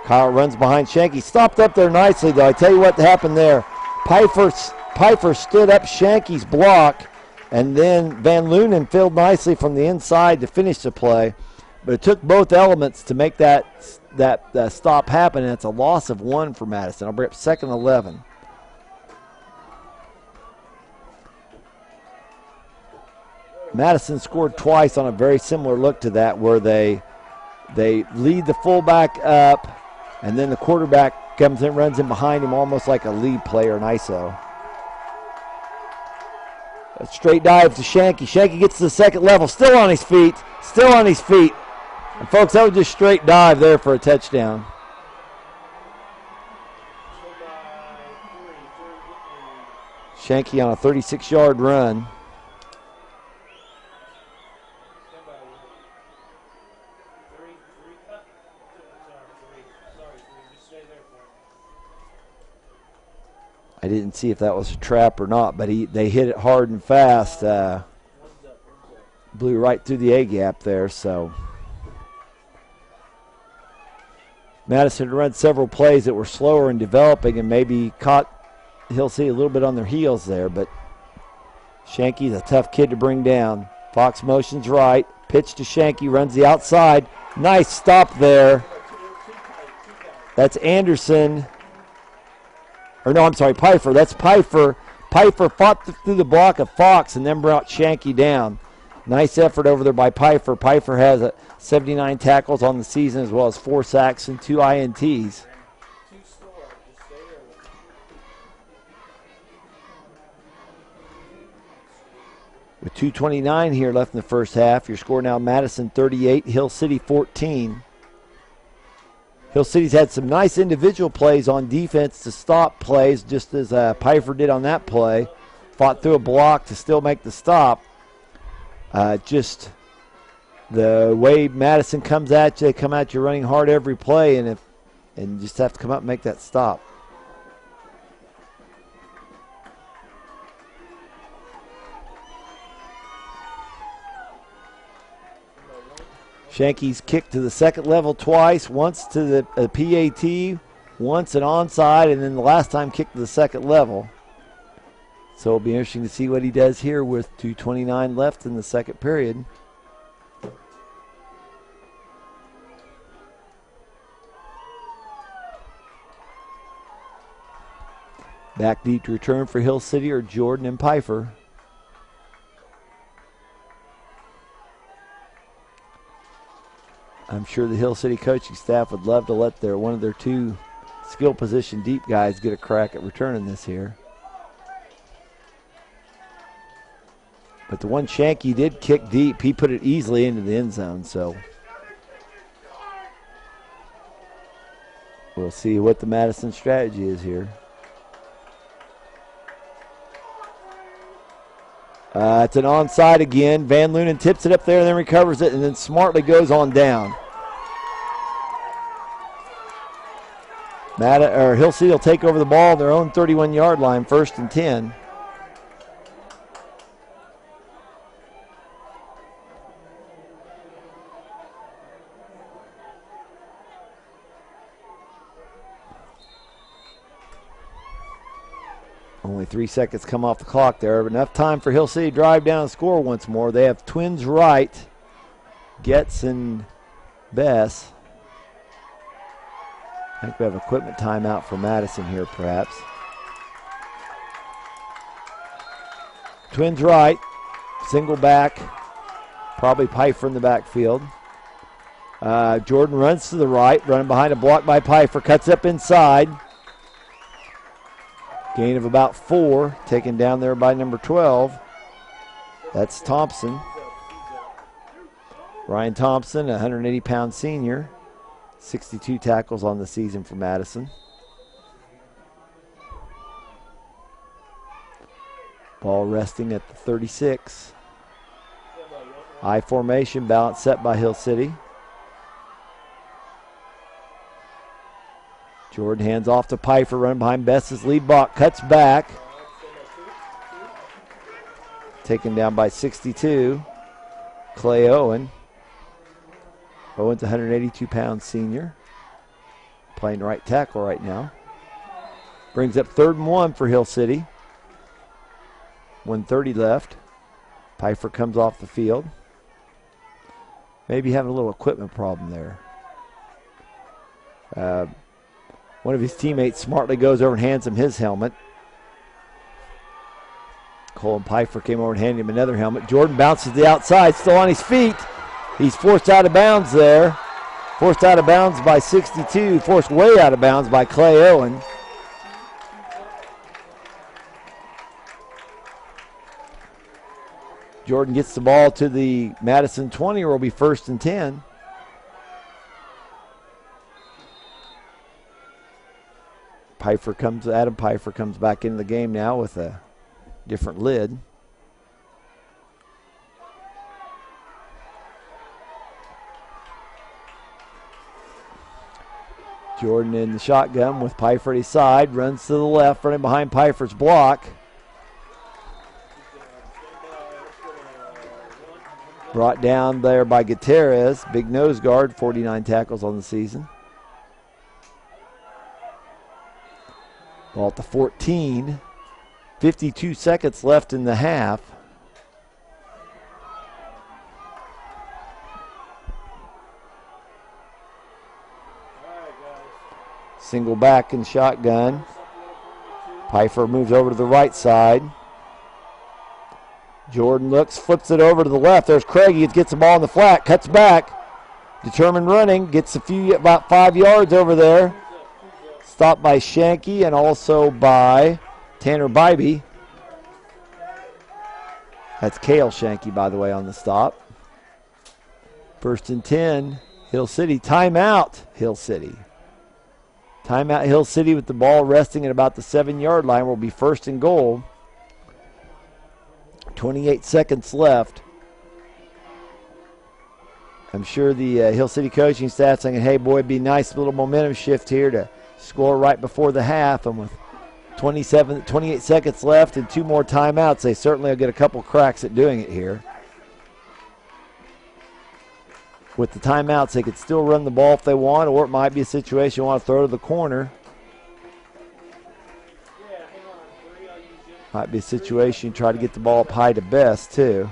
Kyle runs behind Shanky. Stopped up there nicely, though. I tell you what happened there. Pfeiffer stood up Shanky's block, and then Van Lunen filled nicely from the inside to finish the play. But it took both elements to make that stop happen, and it's a loss of 1 for Madison. I'll bring up 2nd and 11. Madison scored twice on a very similar look to that, where they lead the fullback up, and then the quarterback comes in, runs in behind him almost like a lead player, an ISO. A straight dive to Shanky. Shanky gets to the 2nd level, still on his feet. And folks, that was just straight dive there for a touchdown. Shanky on a 36-yard run. I didn't see if that was a trap or not, but they hit it hard and fast. Blew right through the A-gap there, so. Madison run several plays that were slower in developing and maybe caught Hill City a little bit on their heels there, but Shanky's a tough kid to bring down. Fox motions right, pitch to Shanky, runs the outside. Nice stop there. That's Anderson. Or no, I'm sorry, Pfeiffer. That's Pfeiffer. Pfeiffer fought through the block of Fox and then brought Shanky down. Nice effort over there by Pfeiffer. Pfeiffer has 79 tackles on the season as well as 4 sacks and 2 INTs. With 2:29 here left in the first half, your score now Madison 38, Hill City 14. Hill City's had some nice individual plays on defense to stop plays, just as Pfeiffer did on that play. Fought through a block to still make the stop. Just the way Madison comes at you, they come at you running hard every play, and you just have to come up and make that stop. Shanky's kicked to the 2nd level twice, once to the PAT, once an onside, and then the last time kicked to the 2nd level. So it'll be interesting to see what he does here with 2:29 left in the 2nd period. Back deep to return for Hill City are Jordan and Pfeiffer. I'm sure the Hill City coaching staff would love to let one of their 2 skill position deep guys get a crack at returning this here. But the one Shanky did kick deep. He put it easily into the end zone, so we'll see what the Madison strategy is here. It's an onside again. Van Lunen tips it up there and then recovers it and then smartly goes on down. Hill City will take over the ball on their own 31-yard line, 1st and 10. Only 3 seconds come off the clock there, but enough time for Hill City to drive down and score once more. They have twins right, Getz and Bess. I think we have equipment timeout for Madison here, perhaps. Twins right, single back, probably Pfeiffer in the backfield. Jordan runs to the right, running behind a block by Pfeiffer, cuts up inside. Gain of about 4, taken down there by number 12. That's Thompson. Ryan Thompson, a 180-pound senior. 62 tackles on the season for Madison. Ball resting at the 36. I formation, balance set by Hill City. Jordan hands off to Pfeiffer, running behind Bess's lead block, cuts back. Taken down by 62. Clay Owen. Owen's a 182-pound senior. Playing right tackle right now. Brings up 3rd and 1 for Hill City. 1:30 left. Pfeiffer comes off the field. Maybe having a little equipment problem there. One of his teammates smartly goes over and hands him his helmet. Colin Pfeiffer came over and handed him another helmet. Jordan bounces to the outside, still on his feet. He's forced out of bounds there. Forced out of bounds by 62. Forced way out of bounds by Clay Owen. Jordan gets the ball to the Madison 20, where will be 1st and 10. Adam Pfeiffer comes back into the game now with a different lid. Jordan in the shotgun with Pfeiffer at his side, runs to the left, running behind Pfeiffer's block. Brought down there by Gutierrez, big nose guard, 49 tackles on the season. Ball at the 14. 52 seconds left in the half. Single back and shotgun. Pfeiffer moves over to the right side. Jordan looks, flips it over to the left. There's Craig. He gets the ball in the flat, cuts back. Determined running, gets about 5 yards over there. Stopped by Shanky and also by Tanner Bybee. That's Cale Shanky, by the way, on the stop. 1st and 10, Hill City. Timeout, Hill City. Timeout, Hill City, with the ball resting at about the 7-yard line. Will be 1st and goal. 28 seconds left. I'm sure the Hill City coaching staff saying, hey, boy, it'd be a nice little momentum shift here to score right before the half. And with 28 seconds left and 2 more timeouts, they certainly will get a couple cracks at doing it here. With the timeouts, they could still run the ball if they want, or it might be a situation you want to throw to the corner. Might be a situation you try to get the ball up high to Best, too.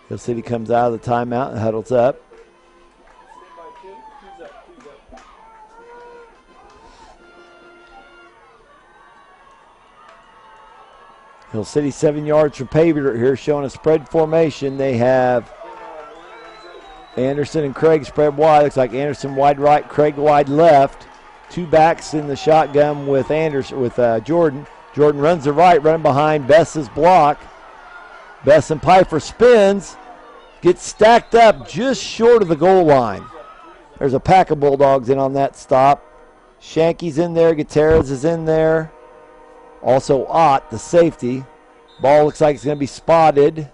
Hill City comes out of the timeout and huddles up. Hill City 7 yards from Pavier here, showing a spread formation. They have Anderson and Craig spread wide. Looks like Anderson wide right, Craig wide left. 2 backs in the shotgun with Jordan. Jordan runs to right, running behind Bess's block. Bess and Pfeiffer spins, gets stacked up just short of the goal line. There's a pack of Bulldogs in on that stop. Shanky's in there, Gutierrez is in there. Also Ott, the safety. Ball looks like it's going to be spotted.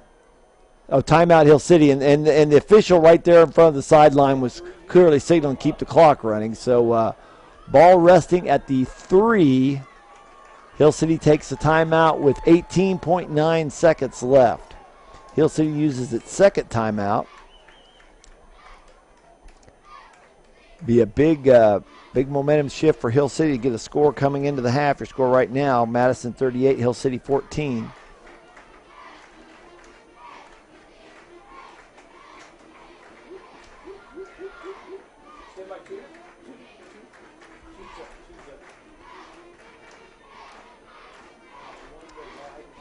Oh, timeout Hill City, and the official right there in front of the sideline was clearly signaling keep the clock running. So ball resting at the 3. Hill City takes the timeout with 18.9 seconds left. Hill City uses its second timeout Be a big momentum shift for Hill City to get a score coming into the half. Your score right now, Madison 38, Hill City 14.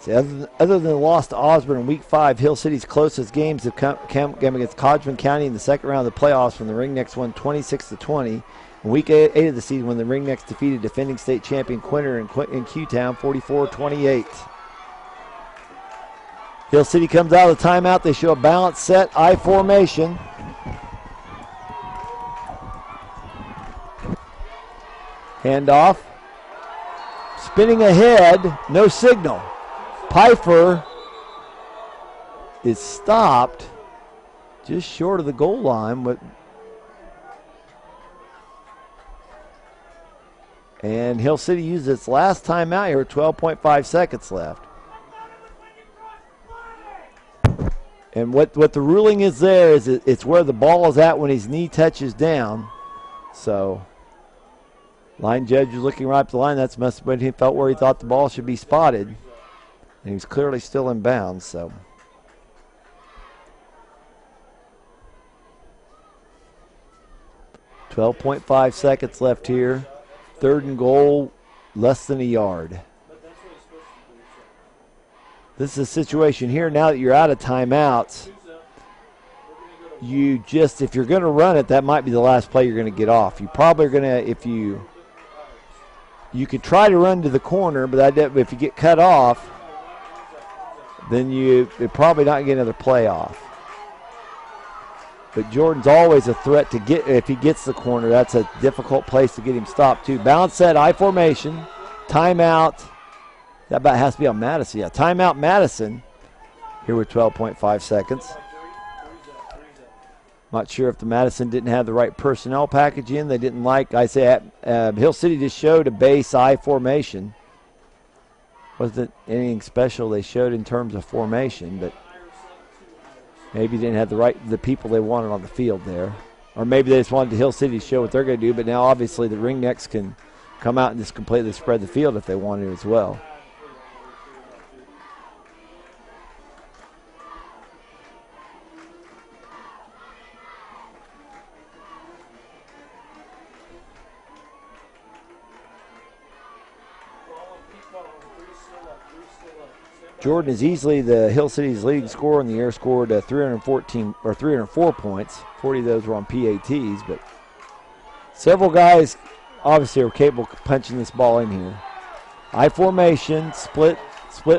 So other than the loss to Osborne in Week 5, Hill City's closest games have come against Hodgman County in the second round of the playoffs when the Ringnecks won 26-20. In Week 8 of the season, when the Ringnecks defeated defending state champion Quinter in Q-Town 44-28. Hill City comes out of the timeout. They show a balanced set I formation. Handoff. Spinning ahead. No signal. Pfeiffer is stopped just short of the goal line. And Hill City used its last timeout here, 12.5 seconds left. And what the ruling is there is it's where the ball is at when his knee touches down. So line judge is looking right up the line. That's must have been he felt where he thought the ball should be spotted. And he was clearly still in bounds, so. .5 seconds left here. Third and goal, less than a yard. This is a situation here now that you're out of timeouts. You just, if you're going to run it, that might be the last play you're going to get off. You probably are going to, if you could try to run to the corner, but if you get cut off, then you're probably not get another play off. But Jordan's always a threat to get, if he gets the corner, that's a difficult place to get him stopped too. Bounce set, I formation, timeout. That about has to be on Madison. Yeah, timeout Madison here with 12.5 seconds. Not sure if the Madison didn't have the right personnel package in. They didn't like, I say, Hill City just showed a base I formation. Wasn't anything special they showed in terms of formation, but maybe didn't have the people they wanted on the field there. Or maybe they just wanted Hill City to show what they're going to do, but now obviously the Ringnecks can come out and just completely spread the field if they want to as well. Jordan is easily the Hill City's leading scorer in the air, scored 304 points. 40 of those were on PATs, but several guys obviously are capable of punching this ball in here. I formation, split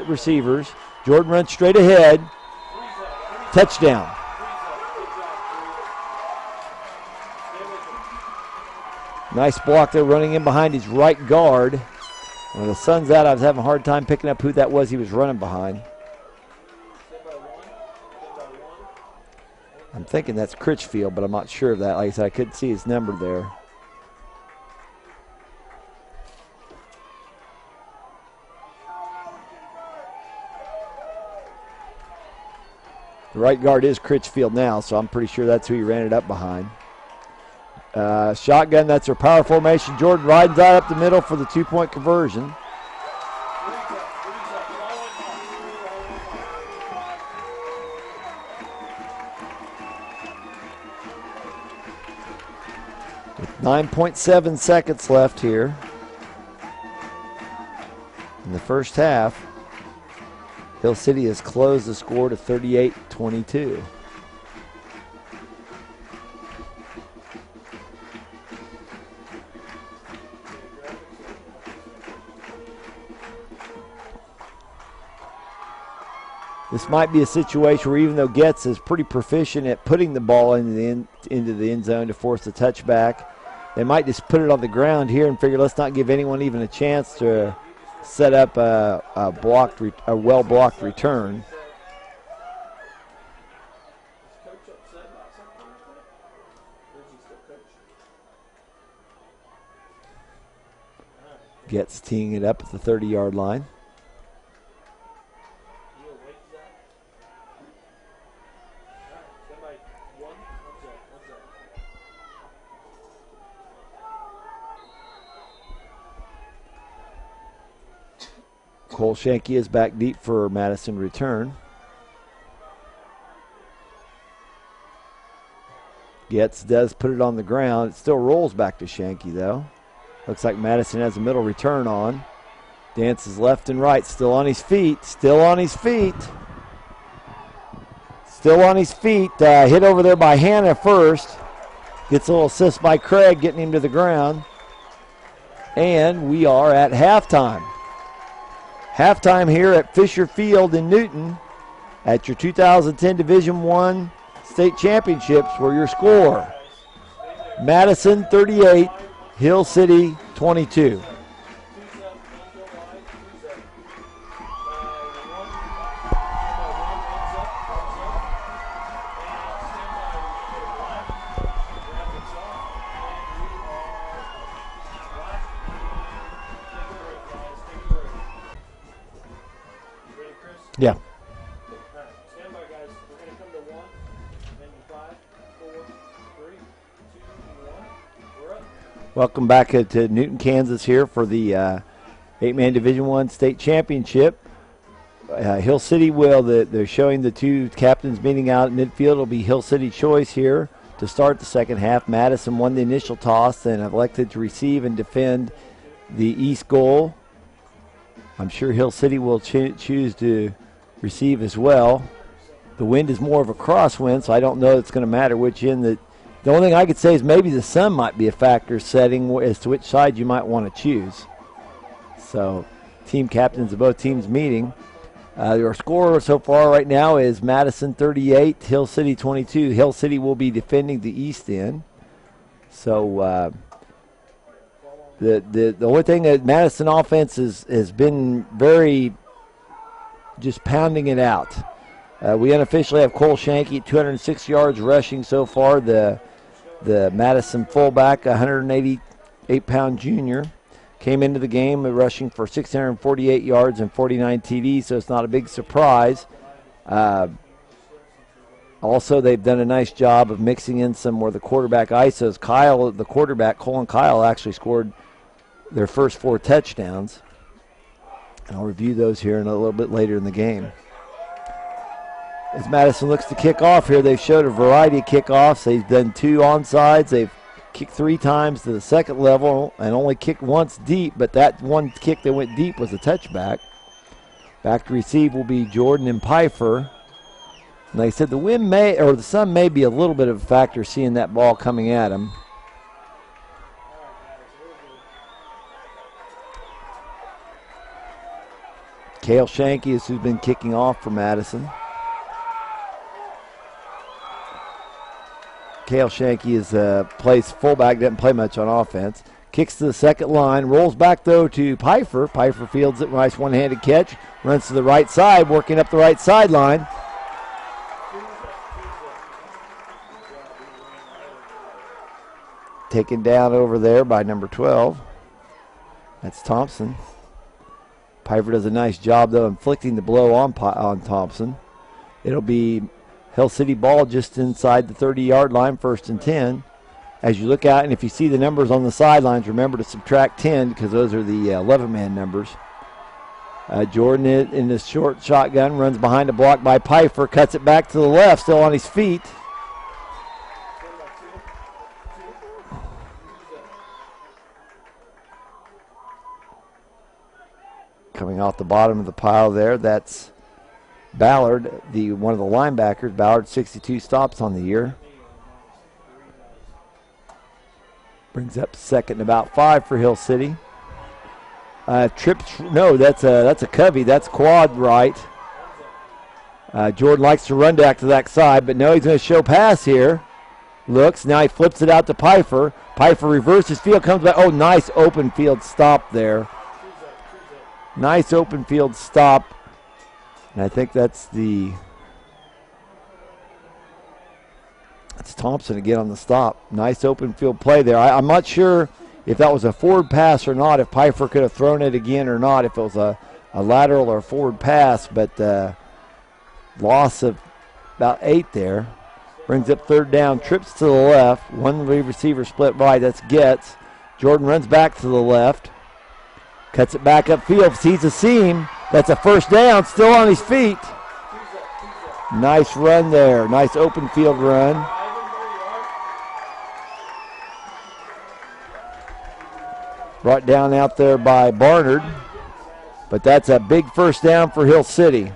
receivers. Jordan runs straight ahead. Touchdown. Nice block there, running in behind his right guard. When the sun's out, I was having a hard time picking up who that was he was running behind. I'm thinking that's Critchfield, but I'm not sure of that. Like I said, I couldn't see his number there. The right guard is Critchfield now, so I'm pretty sure that's who he ran it up behind. Shotgun, that's their power formation. Jordan rides out up the middle for the two-point conversion. With 9.7 seconds left here in the first half, Hill City has closed the score to 38-22. This might be a situation where even though Getz is pretty proficient at putting the ball into the end zone to force the touchback, they might just put it on the ground here and figure let's not give anyone even a chance to set up a well-blocked return. Getz teeing it up at the 30-yard line. Cole Shanky is back deep for Madison return. Does put it on the ground. It still rolls back to Shanky, though. Looks like Madison has a middle return on. Dances left and right. Still on his feet. Still on his feet. Still on his feet. Hit over there by Hannah first. Gets a little assist by Craig, getting him to the ground. And we are at halftime. Halftime here at Fisher Field in Newton at your 2010 Division I State Championships, where your score, Madison 38, Hill City 22. Yeah.
Stand by, guys. We're going to come to 1, then 5, 4, 3, 2, 1. We're up.
Welcome back to Newton, Kansas here for the 8-man Division I State Championship. Hill City they're showing the two captains meeting out at midfield. It'll be Hill City choice here to start the second half. Madison won the initial toss and elected to receive and defend the east goal. I'm sure Hill City will choose to receive as well. The wind is more of a crosswind, so I don't know it's going to matter which end. The only thing I could say is maybe the sun might be a factor setting as to which side you might want to choose. So team captains of both teams meeting. Your score so far right now is Madison 38, Hill City 22. Hill City will be defending the east end. So the only thing that Madison offense has been very just pounding it out. We unofficially have Cole Shanky at 206 yards rushing so far. The Madison fullback, 188-pound junior, came into the game rushing for 648 yards and 49 TDs, so it's not a big surprise. Also, they've done a nice job of mixing in some more the quarterback ISOs. Kyle, the quarterback, Cole and Kyle, actually scored their first 4 touchdowns. And I'll review those here in a little bit later in the game. As Madison looks to kick off here, they've showed a variety of kickoffs. They've done 2 onside. They've kicked 3 times to the second level and only kicked once deep, but that one kick that went deep was a touchback. Back to receive will be Jordan and Pfeiffer. And like I said, the sun may be a little bit of a factor seeing that ball coming at him. Cale Shanky is who's been kicking off for Madison. Cale Shanky plays fullback, doesn't play much on offense. Kicks to the second line, rolls back though to Pfeiffer. Pfeiffer fields it, nice one-handed catch, runs to the right side, working up the right sideline. Taken down over there by number 12. That's Thompson. Pfeiffer does a nice job, though, inflicting the blow on Thompson. It'll be Hill City ball just inside the 30-yard line, 1st and 10. As you look out, and if you see the numbers on the sidelines, remember to subtract 10 because those are the 11-man numbers. Jordan in this short shotgun runs behind a block by Pfeiffer, cuts it back to the left, still on his feet. Coming off the bottom of the pile there, that's Ballard, one of the linebackers. Ballard, 62 stops on the year. Brings up second and about 5 for Hill City. No, that's a Covey. That's quad right. Jordan likes to run back to that side, but no, he's going to show pass here. Looks, now he flips it out to Pfeiffer. Pfeiffer reverses field, comes back. Oh, nice open field stop there. Nice open field stop. And I think that's Thompson again on the stop. Nice open field play there. I'm not sure if that was a forward pass or not, if Pfeiffer could have thrown it again or not, if it was a lateral or a forward pass, but loss of about 8 there. Brings up 3rd down, trips to the left. One receiver split right, that's Getz. Jordan runs back to the left. Cuts it back upfield, sees a seam, That's a first down, still on his feet. Nice run there. Nice open field run. Brought down out there by Barnard. But that's a big first down for Hill City.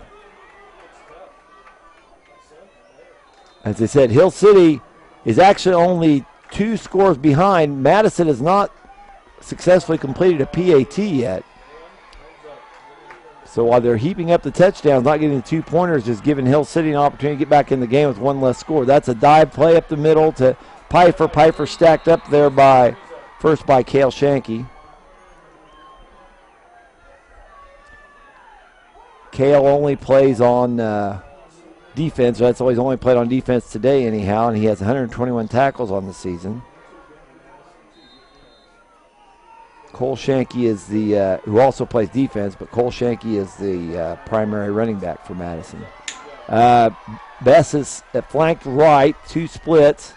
As I said, Hill City is actually only 2 scores behind. Madison has not successfully completed a PAT yet. So while they're heaping up the touchdowns, not getting the 2-pointers, is giving Hill City an opportunity to get back in the game with 1 less score. That's a dive play up the middle to Pfeiffer. Pfeiffer stacked up there first by Cale Shanky. Cale only plays on defense. That's always only played on defense today anyhow, and he has 121 tackles on the season. Cole Shanky is the who also plays defense, but Cole Shanky is the primary running back for Madison. Bess is flanked right, 2 splits.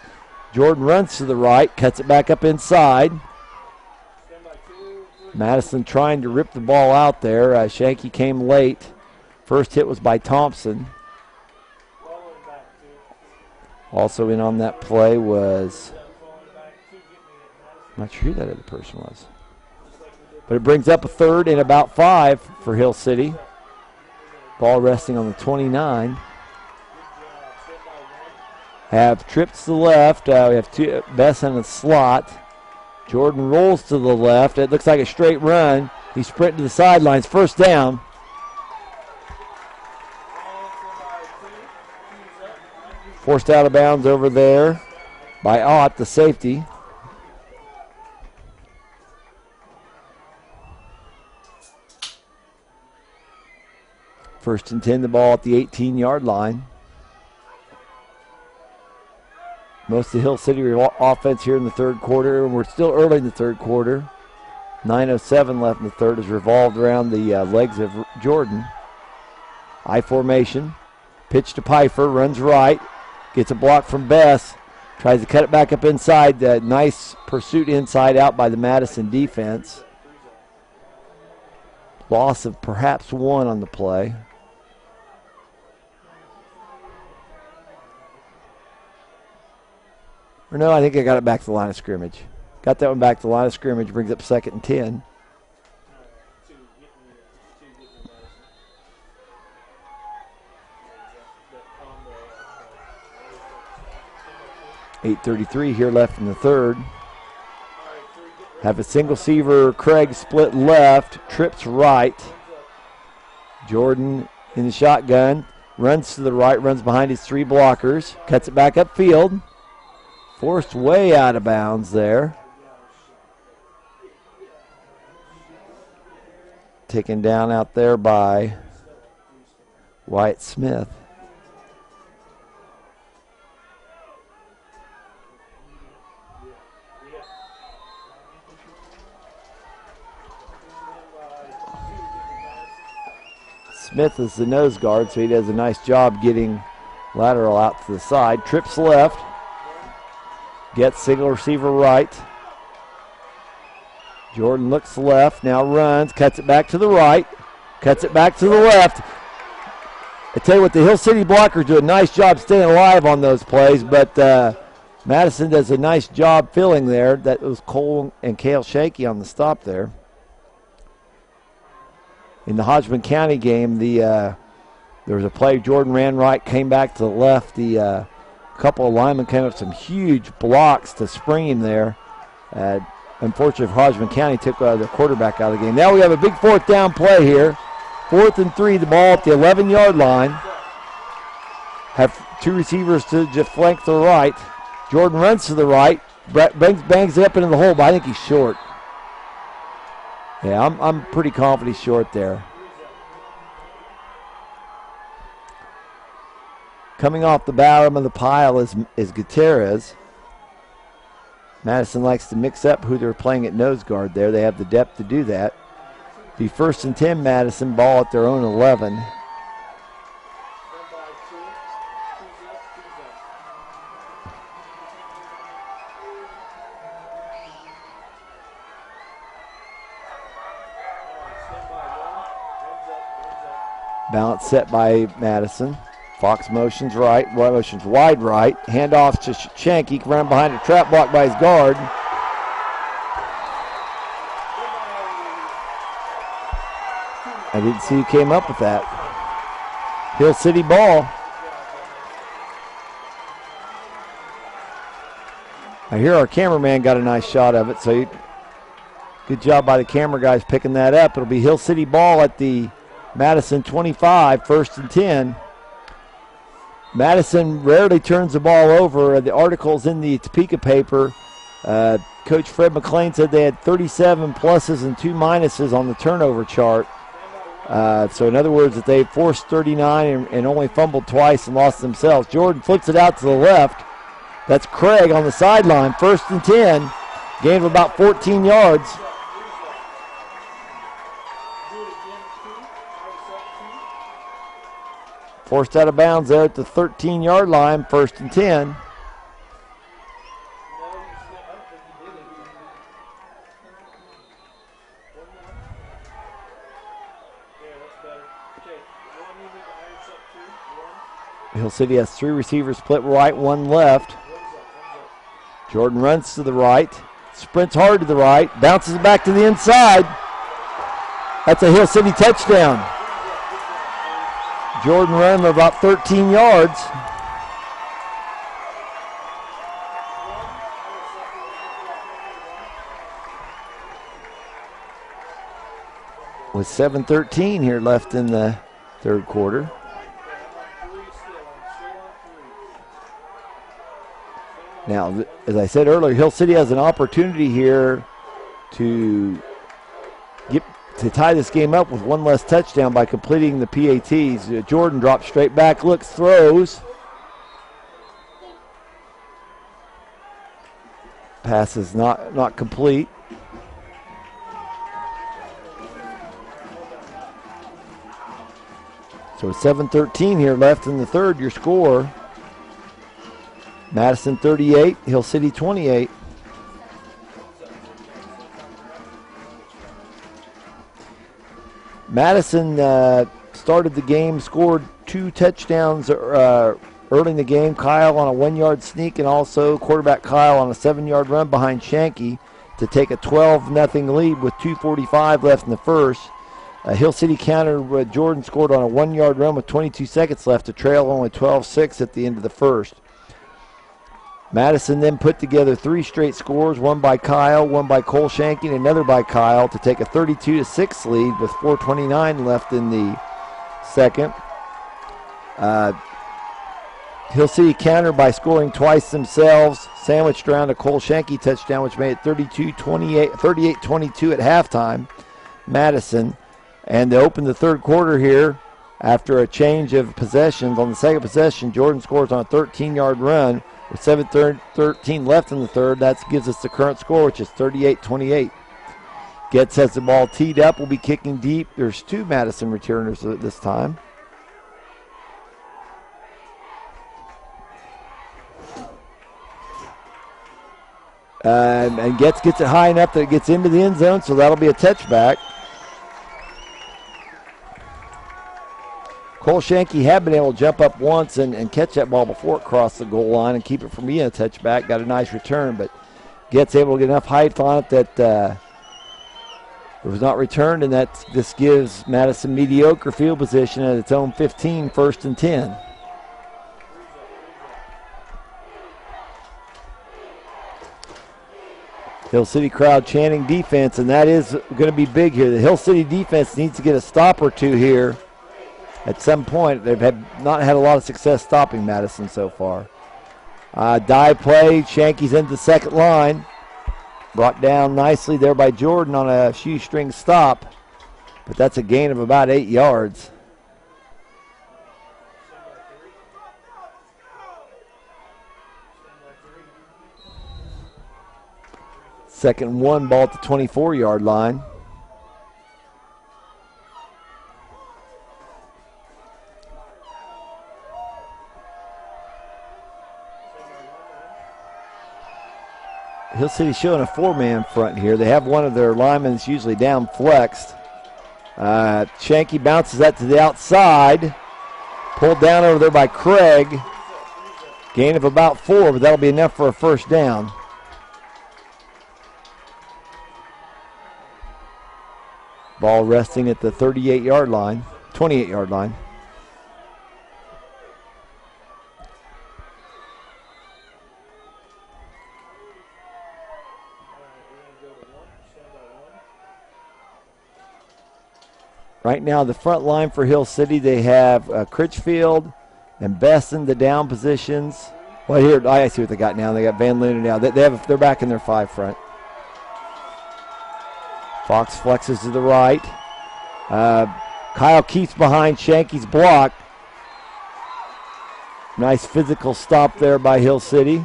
Jordan runs to the right, cuts it back up inside. Madison trying to rip the ball out there. Shanky came late. First hit was by Thompson. Also in on that play was, I'm not sure who that other person was. But it brings up a 3rd and about 5 for Hill City. Ball resting on the 29. Have trips to the left. We have Bess in the slot. Jordan rolls to the left. It looks like a straight run. He's sprinting to the sidelines. First down. Forced out of bounds over there by Ott, the safety. First and 10, the ball at the 18-yard line. Most of Hill City offense here in the 3rd quarter, and we're still early in the 3rd quarter. 9:07 left in the 3rd is revolved around the legs of Jordan. I formation. Pitch to Pfeiffer, runs right. Gets a block from Bess. Tries to cut it back up inside. Nice pursuit inside out by the Madison defense. Loss of perhaps 1 on the play. Or no, I think I got it back to the line of scrimmage. Got that one back to the line of scrimmage. Brings up 2nd and 10. 8:33 here left in the 3rd. Have a single receiver, Craig split left, trips right. Jordan in the shotgun, runs to the right, runs behind his 3 blockers, cuts it back upfield. Forced way out of bounds there. Taken down out there by Wyatt Smith. Smith is the nose guard, so he does a nice job getting lateral out to the side. Trips left. Gets single receiver right. Jordan looks left, now runs, cuts it back to the right, cuts it back to the left. I tell you what, the Hill City blockers do a nice job staying alive on those plays, but Madison does a nice job filling there. That was Cole and Cale Shanky on the stop there. In the Hodgman County game, there was a play. Jordan ran right, came back to the left. The couple of linemen came up with some huge blocks to spring him there. Unfortunately for Hodgman County, took the quarterback out of the game. Now we have a big 4th down play here. 4th and 3, the ball at the 11-yard line. Have 2 receivers to just flank the right. Jordan runs to the right, bangs it up into the hole, but I think he's short. Yeah, I'm pretty confident he's short there. Coming off the bottom of the pile is Gutierrez. Madison likes to mix up who they're playing at nose guard there. They have the depth to do that. The 1st and 10 Madison, ball at their own 11. Balance set by Madison. Fox motions right, motions wide right. Handoff to Shanky, run behind a trap block by his guard. I didn't see who came up with that. Hill City ball. I hear our cameraman got a nice shot of it, so good job by the camera guys picking that up. It'll be Hill City ball at the Madison 25, 1st and 10. Madison rarely turns the ball over. The articles in the Topeka paper, Coach Fred McLean said they had 37 pluses and 2 minuses on the turnover chart. So in other words, that they forced 39 and only fumbled twice and lost themselves. Jordan flips it out to the left. That's Craig on the sideline, 1st and 10. Gain of about 14 yards. Forced out of bounds there at the 13-yard line, 1st and 10. Hill City has 3 receivers split right, 1 left. Jordan runs to the right, sprints hard to the right, bounces it back to the inside. That's a Hill City touchdown. Jordan ran about 13 yards. With 7:13 here left in the third quarter. Now, as I said earlier, Hill City has an opportunity here to tie this game up with 1 less touchdown by completing the PATs. Jordan drops straight back, looks, throws. Pass is not complete. So 7:13 here left in the third. Your score: Madison 38, Hill City 28. Madison started the game, scored 2 touchdowns early in the game. Kyle on a 1-yard sneak, and also quarterback Kyle on a 7-yard run behind Shanky to take a 12-0 lead with 2:45 left in the first. Hill City countered. Jordan scored on a 1-yard run with 22 seconds left to trail only 12-6 at the end of the first. Madison then put together 3 straight scores, one by Kyle, one by Cole Shanky, and another by Kyle to take a 32-6 lead with 4:29 left in the second. Hill City countered by scoring twice themselves, sandwiched around a Cole Shanky touchdown, which made it 38-22 at halftime. Madison. And they opened the third quarter here after a change of possessions. On the second possession, Jordan scores on a 13-yard run. With 7:13 left in the third, that gives us the current score, which is 38-28. Getz has the ball teed up, will be kicking deep. There's 2 Madison returners at this time. And Getz gets it high enough that it gets into the end zone, so that'll be a touchback. Cole Shanky had been able to jump up once and catch that ball before it crossed the goal line and keep it from being a touchback. Got a nice return, but Getz able to get enough height on it that it was not returned, and this gives Madison mediocre field position at its own 15, 1st and 10. Hill City crowd chanting defense, and that is going to be big here. The Hill City defense needs to get a stop or 2 here. At some point, they've not had a lot of success stopping Madison so far. Dive play, Shanky's into the second line. Brought down nicely there by Jordan on a shoestring stop. But that's a gain of about 8 yards. Second and 1, ball at the 24-yard line. Hill City showing a 4-man front here. They have one of their linemen that's usually down flexed. Shanky bounces that to the outside. Pulled down over there by Craig. Gain of about 4, but that'll be enough for a first down. Ball resting at the 38-yard line, 28-yard line. Right now, the front line for Hill City, they have Critchfield and Besson, the down positions. Well, here, I see what they got now. They got Van Lunen now. They're back in their 5 front. Fox flexes to the right. Kyle keeps behind Shanky's block. Nice physical stop there by Hill City.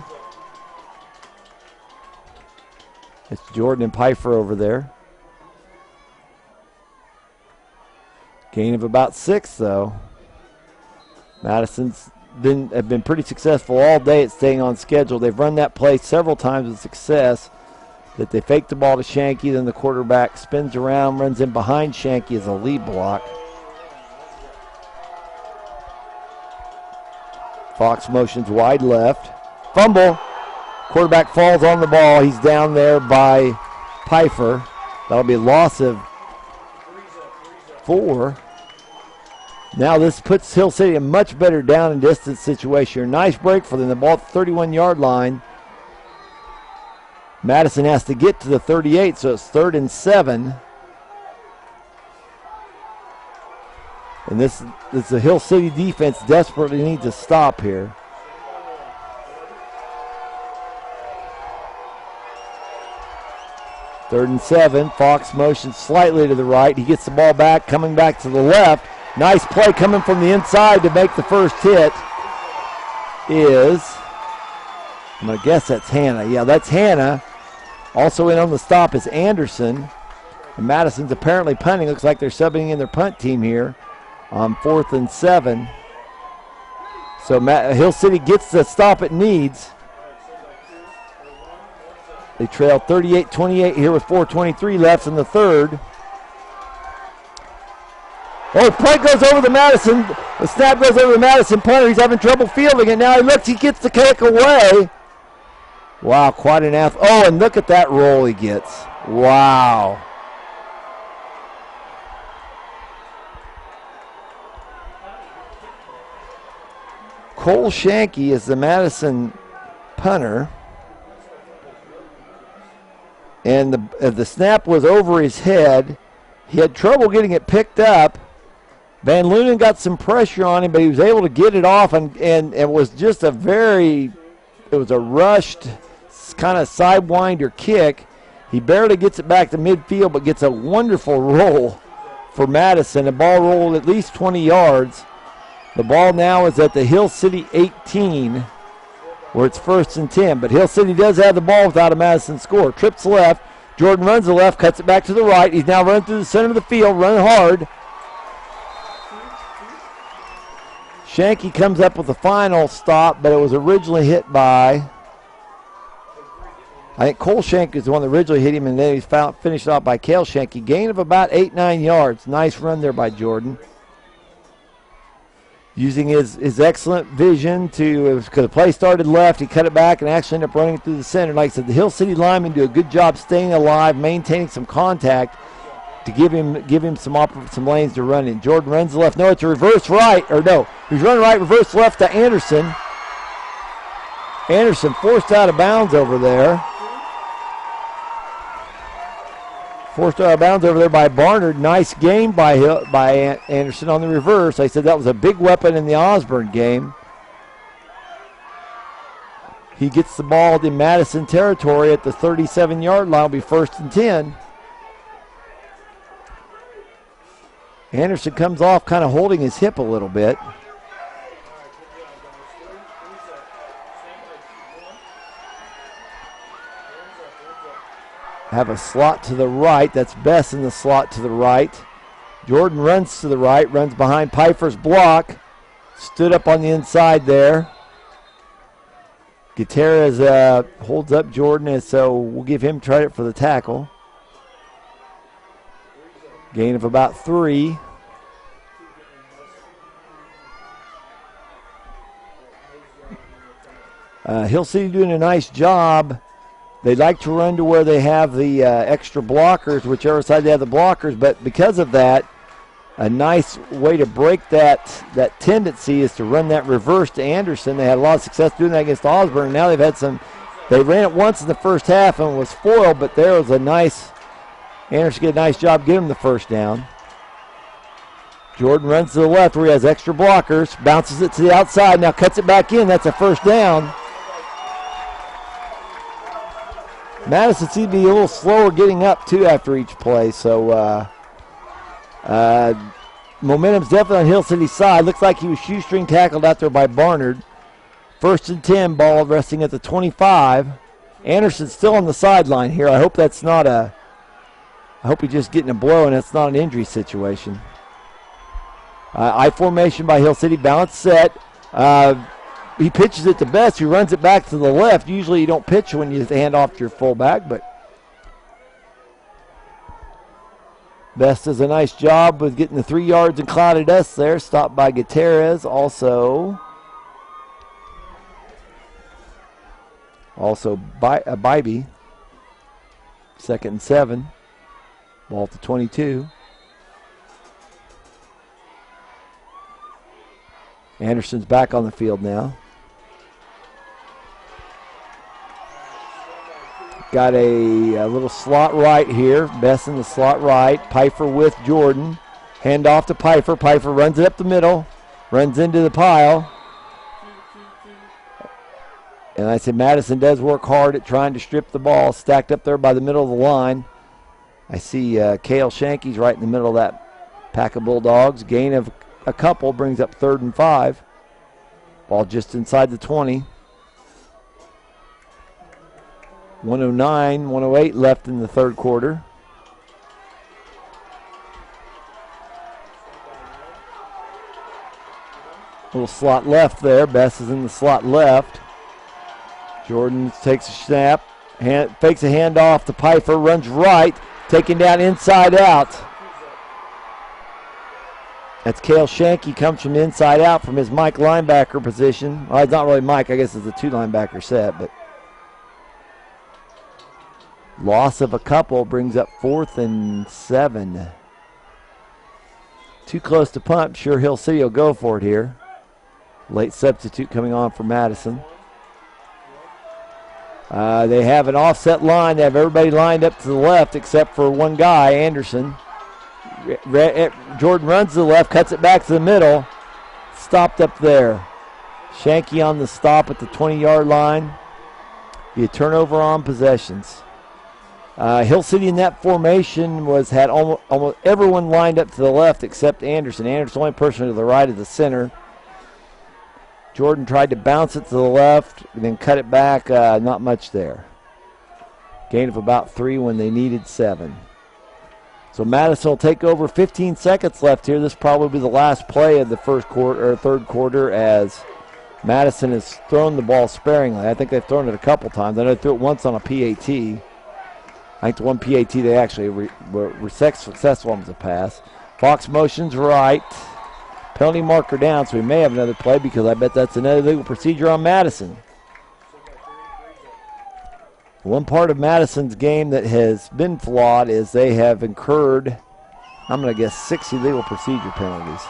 It's Jordan and Pfeiffer over there. Gain of about 6, though. Madison's have been pretty successful all day at staying on schedule. They've run that play several times with success. That they fake the ball to Shanky, then the quarterback spins around, runs in behind Shanky as a lead block. Fox motions wide left. Fumble. Quarterback falls on the ball. He's down there by Pfeiffer. That'll be a loss of 4. Now this puts Hill City in a much better down and distance situation. Nice break for them. The ball at the 31-yard line. Madison has to get to the 38, so it's 3rd and 7. And this the Hill City defense desperately needs a stop here. Third and 7. Fox motions slightly to the right. He gets the ball back, coming back to the left. Nice play coming from the inside to make the first hit is, I'm going to guess that's Hannah. Yeah, that's Hannah. Also in on the stop is Anderson. And Madison's apparently punting. Looks like they're subbing in their punt team here on 4th and 7. So Hill City gets the stop it needs. They trail 38-28 here with 4:23 left in the 3rd. Oh, play goes over the Madison. The snap goes over the Madison punter. He's having trouble fielding it. Now he looks, he gets the kick away. Wow, quite an athlete. Oh, and look at that roll he gets. Wow. Cole Shanky is the Madison punter. And the snap was over his head. He had trouble getting it picked up. Van Lunen got some pressure on him, but he was able to get it off, and it was just it was a rushed kind of sidewinder kick. He barely gets it back to midfield, but gets a wonderful roll for Madison. The ball rolled at least 20 yards. The ball now is at the Hill City 18, where it's 1st and 10. But Hill City does have the ball without a Madison score. Trips left. Jordan runs the left, cuts it back to the right. He's now running through the center of the field, running hard. Shanky comes up with the final stop, but it was originally hit by, I think Cole Shanky is the one that originally hit him, and then he's finished off by Cale Shanky. Gain of about 8-9 yards. Nice run there by Jordan. Using his excellent vision because the play started left, he cut it back and actually ended up running it through the center. Like I said, the Hill City linemen do a good job staying alive, maintaining some contact to give him some lanes to run in. Jordan runs the left. No, it's a reverse right. Or no, he's running right, reverse left to Anderson. Anderson forced out of bounds over there. Forced out of bounds over there by Barnard. Nice game by Anderson on the reverse. I said that was a big weapon in the Osborne game. He gets the ball in Madison territory at the 37-yard line. Will be 1st and 10. Anderson comes off kind of holding his hip a little bit. Have a slot to the right. That's Bess in the slot to the right. Jordan runs to the right, runs behind Pfeiffer's block. Stood up on the inside there. Gutierrez holds up Jordan, and so we'll give him credit for the tackle. Gain of about 3. Hill City doing a nice job. They like to run to where they have the extra blockers, whichever side they have the blockers, but because of that, a nice way to break that tendency is to run that reverse to Anderson. They had a lot of success doing that against Osborne. Now they ran it once in the first half and was foiled, but there was Anderson did a nice job getting him the first down. Jordan runs to the left where he has extra blockers, bounces it to the outside, now cuts it back in. That's a first down. Madison seems to be a little slower getting up, too, after each play. So momentum's definitely on Hill City's side. Looks like he was shoestring tackled out there by Barnard. 1st and 10, ball resting at the 25. Anderson's still on the sideline here. I hope that's not I hope he's just getting a blow and it's not an injury situation. I formation by Hill City, balance set. He pitches it to Best, who runs it back to the left. Usually you don't pitch when you hand off to your fullback, but Best does a nice job with getting the 3 yards and clouded dust there. Stopped by Gutierrez. Also Bybee. 2nd and 7. Ball at the 22. Anderson's back on the field now. Got a little slot right here. Best in the slot right. Pfeiffer with Jordan. Hand off to Pfeiffer. Pfeiffer runs it up the middle. Runs into the pile. And I said Madison does work hard at trying to strip the ball. Stacked up there by the middle of the line. I see Cale Shanky's right in the middle of that pack of Bulldogs. Gain of a couple brings up 3rd and 5. Ball just inside the 20. 109, 108 left in the third quarter. Little slot left there. Best is in the slot left. Jordan takes a snap, fakes a handoff to Pfeiffer, runs right, taken down inside out. That's Cale Shanky, comes from inside out from his Mike linebacker position. Well, it's not really Mike, I guess it's a 2 linebacker set, but loss of a couple brings up 4th and 7. Too close to punt. Sure, Hill City will go for it here. Late substitute coming on for Madison. They have an offset line. They have everybody lined up to the left except for one guy, Anderson. Jordan runs to the left, cuts it back to the middle. Stopped up there. Shanky on the stop at the 20-yard line. Be a turnover on possessions. Hill City in that formation had almost everyone lined up to the left except Anderson. Anderson's the only person to the right of the center. Jordan tried to bounce it to the left and then cut it back. Not much there. Gain of about 3 when they needed 7. So Madison will take over. 15 seconds left here. This will probably be the last play of the third quarter as Madison has thrown the ball sparingly. I think they've thrown it a couple times. I know they threw it once on a PAT. I think the one PAT they actually were successful on was a pass. Fox motions right. Penalty marker down, so we may have another play because I bet that's another legal procedure on Madison. One part of Madison's game that has been flawed is they have incurred, I'm going to guess, 6 illegal procedure penalties.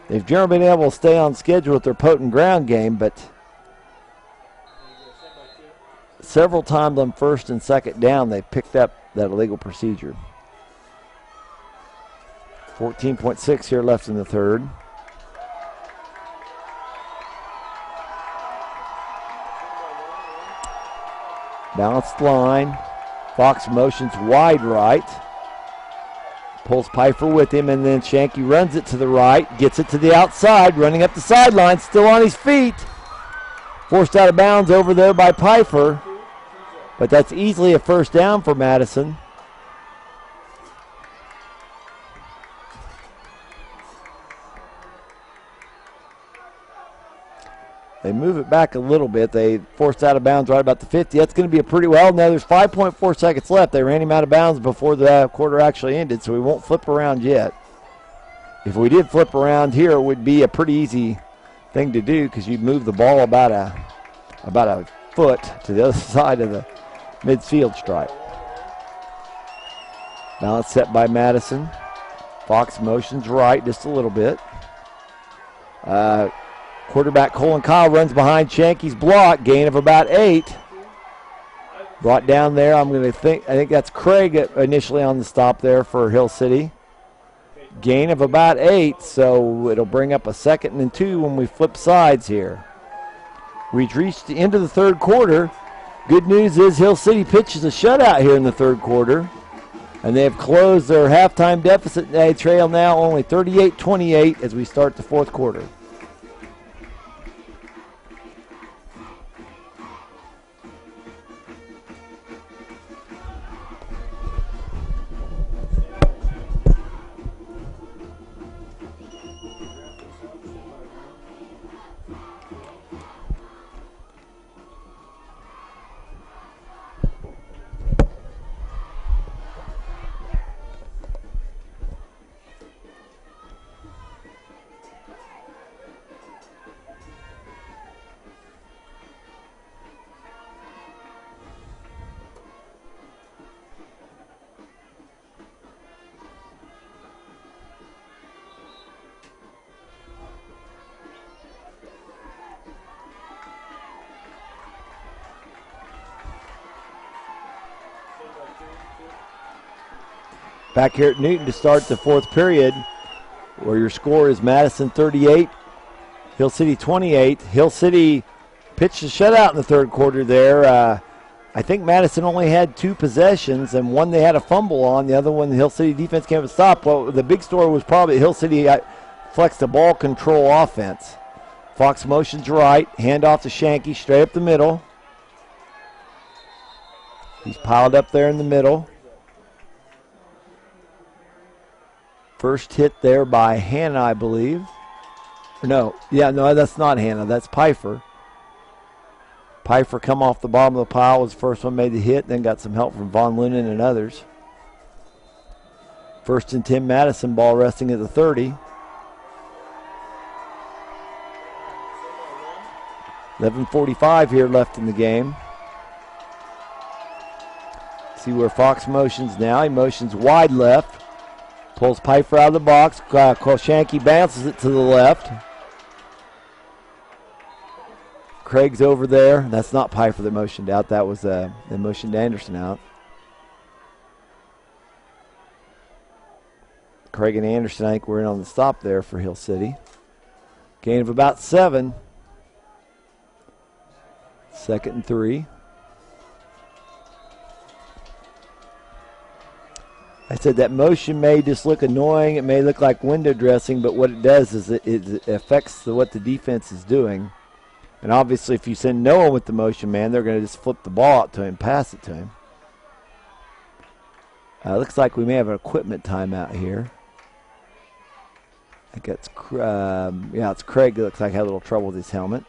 They've generally been able to stay on schedule with their potent ground game, but several times on 1st and 2nd down, they picked up that illegal procedure. 14.6 here left in the third. Balanced line. Fox motions wide right. Pulls Pfeiffer with him, and then Shanky runs it to the right. Gets it to the outside, running up the sideline, still on his feet. Forced out of bounds over there by Pfeiffer. But that's easily a first down for Madison. They move it back a little bit. They forced out of bounds right about the 50. That's going to be a pretty well. Now there's 5.4 seconds left. They ran him out of bounds before the quarter actually ended, so we won't flip around yet. If we did flip around here, it would be a pretty easy thing to do because you'd move the ball about a foot to the other side of the midfield stripe. Balance set by Madison. Fox motions right just a little bit. Quarterback Colin Kyle runs behind Shanky's block, gain of about 8. Brought down there, I think that's Craig initially on the stop there for Hill City. Gain of about 8, so it'll bring up a 2nd and 2 when we flip sides here. We've reached the end of the third quarter. Good news is Hill City pitches a shutout here in the third quarter, and they have closed their halftime deficit. They trail now only 38-28 as we start the fourth quarter. Back here at Newton to start the fourth period, where your score is Madison 38, Hill City 28. Hill City pitched a shutout in the third quarter there. I think Madison only had 2 possessions, and one they had a fumble on. The other one, the Hill City defense came to stop. Well, the big story was probably Hill City flexed the ball control offense. Fox motions right, handoff to Shanky, straight up the middle. He's piled up there in the middle. First hit there by Hannah, I believe. No, that's not Hannah. That's Pfeiffer. Pfeiffer come off the bottom of the pile, was the first one made the hit, then got some help from Von Lunen and others. First and 10, Madison, ball resting at the 30. 11:45 here left in the game. See where Fox motions now. He motions wide left. Pulls Pfeiffer out of the box. Kolshanky bounces it to the left. Craig's over there. That's not Pfeiffer that motioned out. That was they motioned Anderson out. Craig and Anderson, I think, were in on the stop there for Hill City. Gain of about 7. 2nd and 3. I said that motion may just look annoying. It may look like window dressing, but what it does is it affects what the defense is doing. And obviously, if you send no one with the motion man, they're going to just flip the ball out to him, pass it to him. Looks like we may have an equipment timeout here. I think it's Craig. It looks like had a little trouble with his helmet.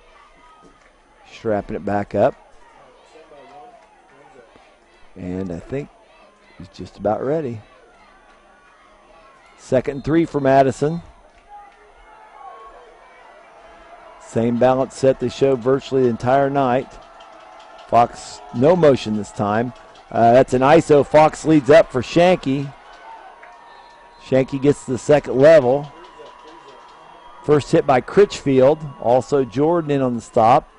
Strapping it back up. And I think he's just about ready. 2nd and 3 for Madison. Same balance set they showed virtually the entire night. Fox, no motion this time. That's an ISO. Fox leads up for Shanky. Shanky gets to the second level. First hit by Critchfield. Also Jordan in on the stop.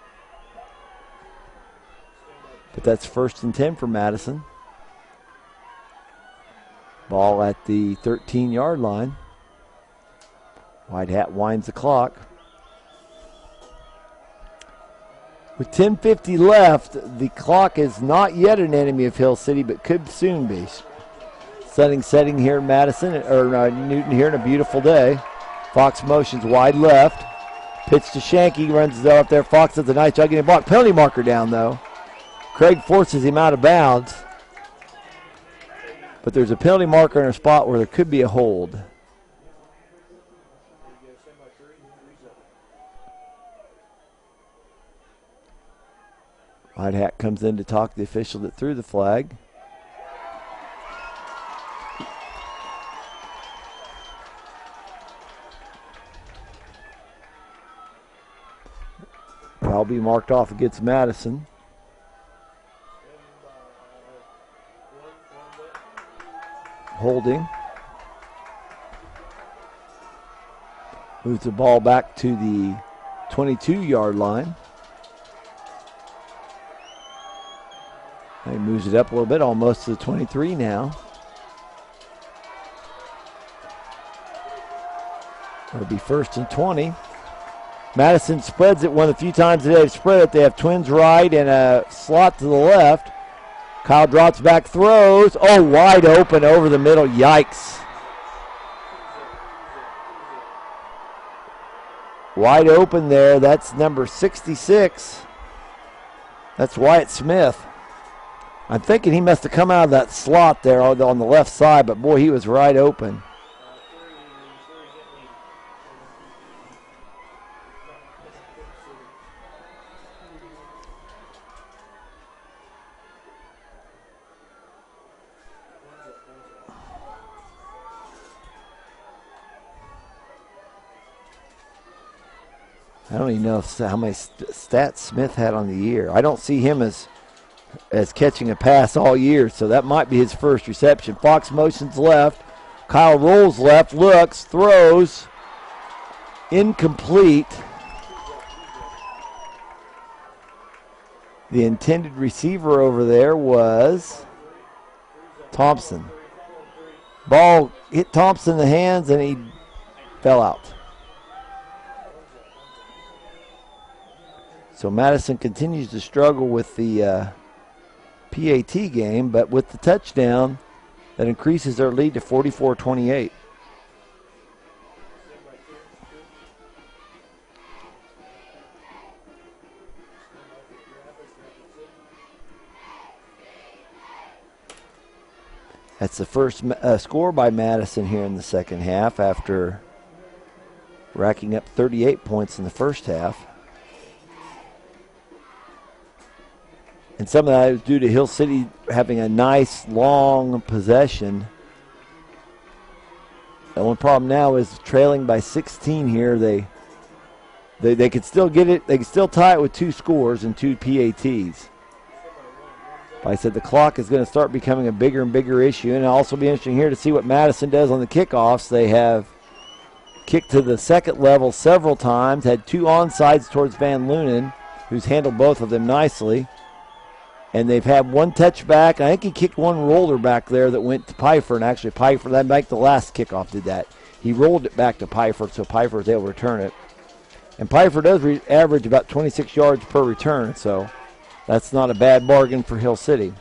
But that's 1st and 10 for Madison. Ball at the 13-yard line. White Hat winds the clock. With 10:50 left, the clock is not yet an enemy of Hill City, but could soon be. Setting here in Madison, or Newton here in a beautiful day. Fox motions wide left. Pitch to Shanky, runs it up there. Fox does a nice job getting a block. Penalty marker down, though. Craig forces him out of bounds. But there's a penalty marker in a spot where there could be a hold. White Hat comes in to talk to the official that threw the flag. That'll be marked off against Madison. Holding. Moves the ball back to the 22-yard line. He moves it up a little bit, almost to the 23 now. It'll be 1st and 20. Madison spreads it one of the few times that they've spread it. They have twins right and a slot to the left. Kyle drops back, throws. Oh, wide open over the middle. Yikes. Wide open there. That's number 66. That's Wyatt Smith. I'm thinking he must have come out of that slot there on the left side, but boy, he was right open. I don't even know how many stats Smith had on the year. I don't see him as catching a pass all year, so that might be his first reception. Fox motions left. Kyle rolls left, looks, throws. Incomplete. The intended receiver over there was Thompson. Ball hit Thompson in the hands, and he fell out. So Madison continues to struggle with the PAT game, but with the touchdown, that increases their lead to 44-28. That's the first score by Madison here in the second half after racking up 38 points in the first half. And some of that is due to Hill City having a nice, long possession. The only problem now is trailing by 16 here. They could still get it. They could still tie it with 2 scores and 2 PATs. But I said the clock is going to start becoming a bigger and bigger issue. And it'll also be interesting here to see what Madison does on the kickoffs. They have kicked to the second level several times, had 2 onside towards Van Lunen, who's handled both of them nicely. And they've had 1 touchback. I think he kicked 1 roller back there that went to Pfeiffer. And actually, Pfeiffer, that like the last kickoff did that. He rolled it back to Pfeiffer, so Pfeiffer was able to return it. And Pfeiffer does average about 26 yards per return, so that's not a bad bargain for Hill City.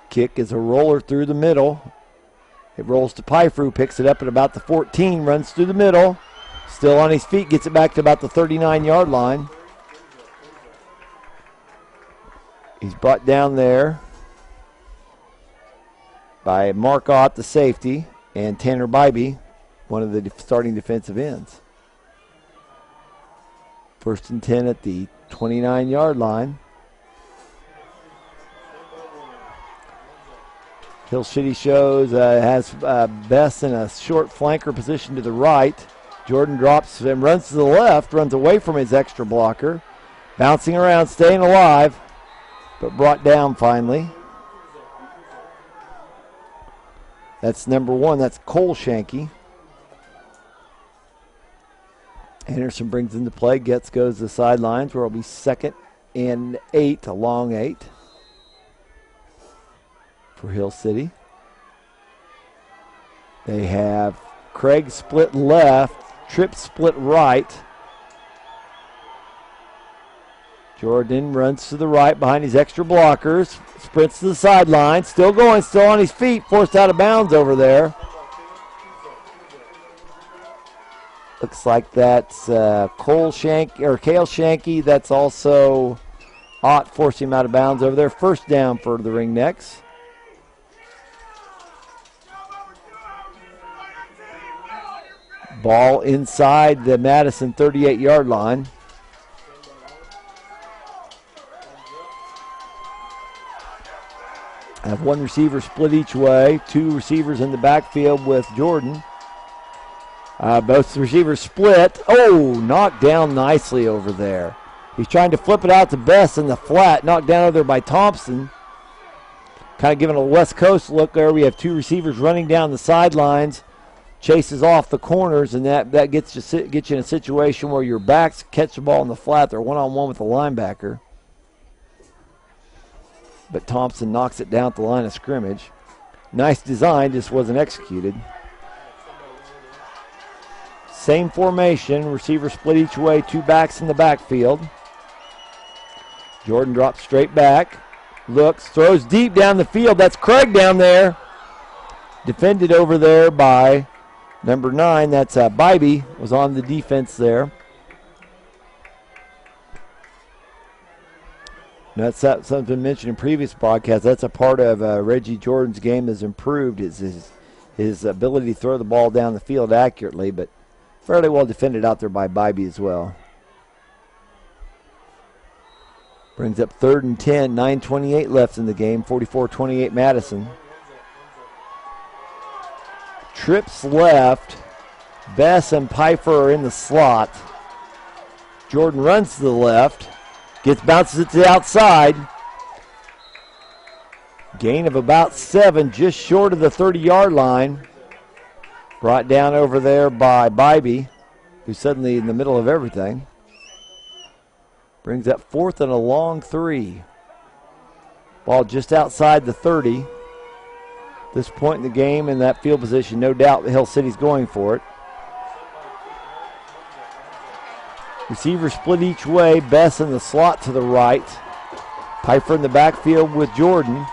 Kick is a roller through the middle. It rolls to Pfeiffer, who picks it up at about the 14, runs through the middle. Still on his feet, gets it back to about the 39-yard line. He's brought down there by Marcotte, the safety, and Tanner Bybee, one of the starting defensive ends. 1st and 10 at the 29-yard line. Hill City shows has Bess in a short flanker position to the right. Jordan drops and runs to the left, runs away from his extra blocker. Bouncing around, staying alive, but brought down finally. That's number 1. That's Cole Shanky. Anderson brings into play. Getz goes to the sidelines where it'll be 2nd and 8, a long 8 for Hill City. They have Craig split left, Tripp split right. Jordan runs to the right behind his extra blockers, sprints to the sideline, still going, still on his feet, forced out of bounds over there. Looks like that's Cole Shanky or Cale Shanky. That's also Ott forcing him out of bounds over there. 1st down for the Ringnecks. Ball inside the Madison 38-yard line. I have one receiver split each way, two receivers in the backfield with Jordan. Both receivers split. Oh, knocked down nicely over there. He's trying to flip it out to Best in the flat, knocked down over there by Thompson. Kind of giving a West Coast look there. We have two receivers running down the sidelines, chases off the corners, and that gets you in a situation where your backs catch the ball in the flat. They're one-on-one with the linebacker. But Thompson knocks it down at the line of scrimmage. Nice design, just wasn't executed. Same formation, receiver split each way, two backs in the backfield. Jordan drops straight back, looks, throws deep down the field. That's Craig down there. Defended over there by number 9. That's Bybee was on the defense there. That's something mentioned in previous broadcasts. That's a part of Reggie Jordan's game that's improved, is his ability to throw the ball down the field accurately, but fairly well defended out there by Bybee as well. Brings up 3rd and 10, 9:28 left in the game, 44-28 Madison. Trips left. Bess and Pfeiffer are in the slot. Jordan runs to the left. Bounces it to the outside. Gain of about 7, just short of the 30-yard line. Brought down over there by Bybee, who's suddenly in the middle of everything. Brings up 4th and a long 3. Ball just outside the 30. This point in the game in that field position, no doubt Hill City's going for it. Receivers split each way. Bess in the slot to the right. Pfeiffer in the backfield with Jordan.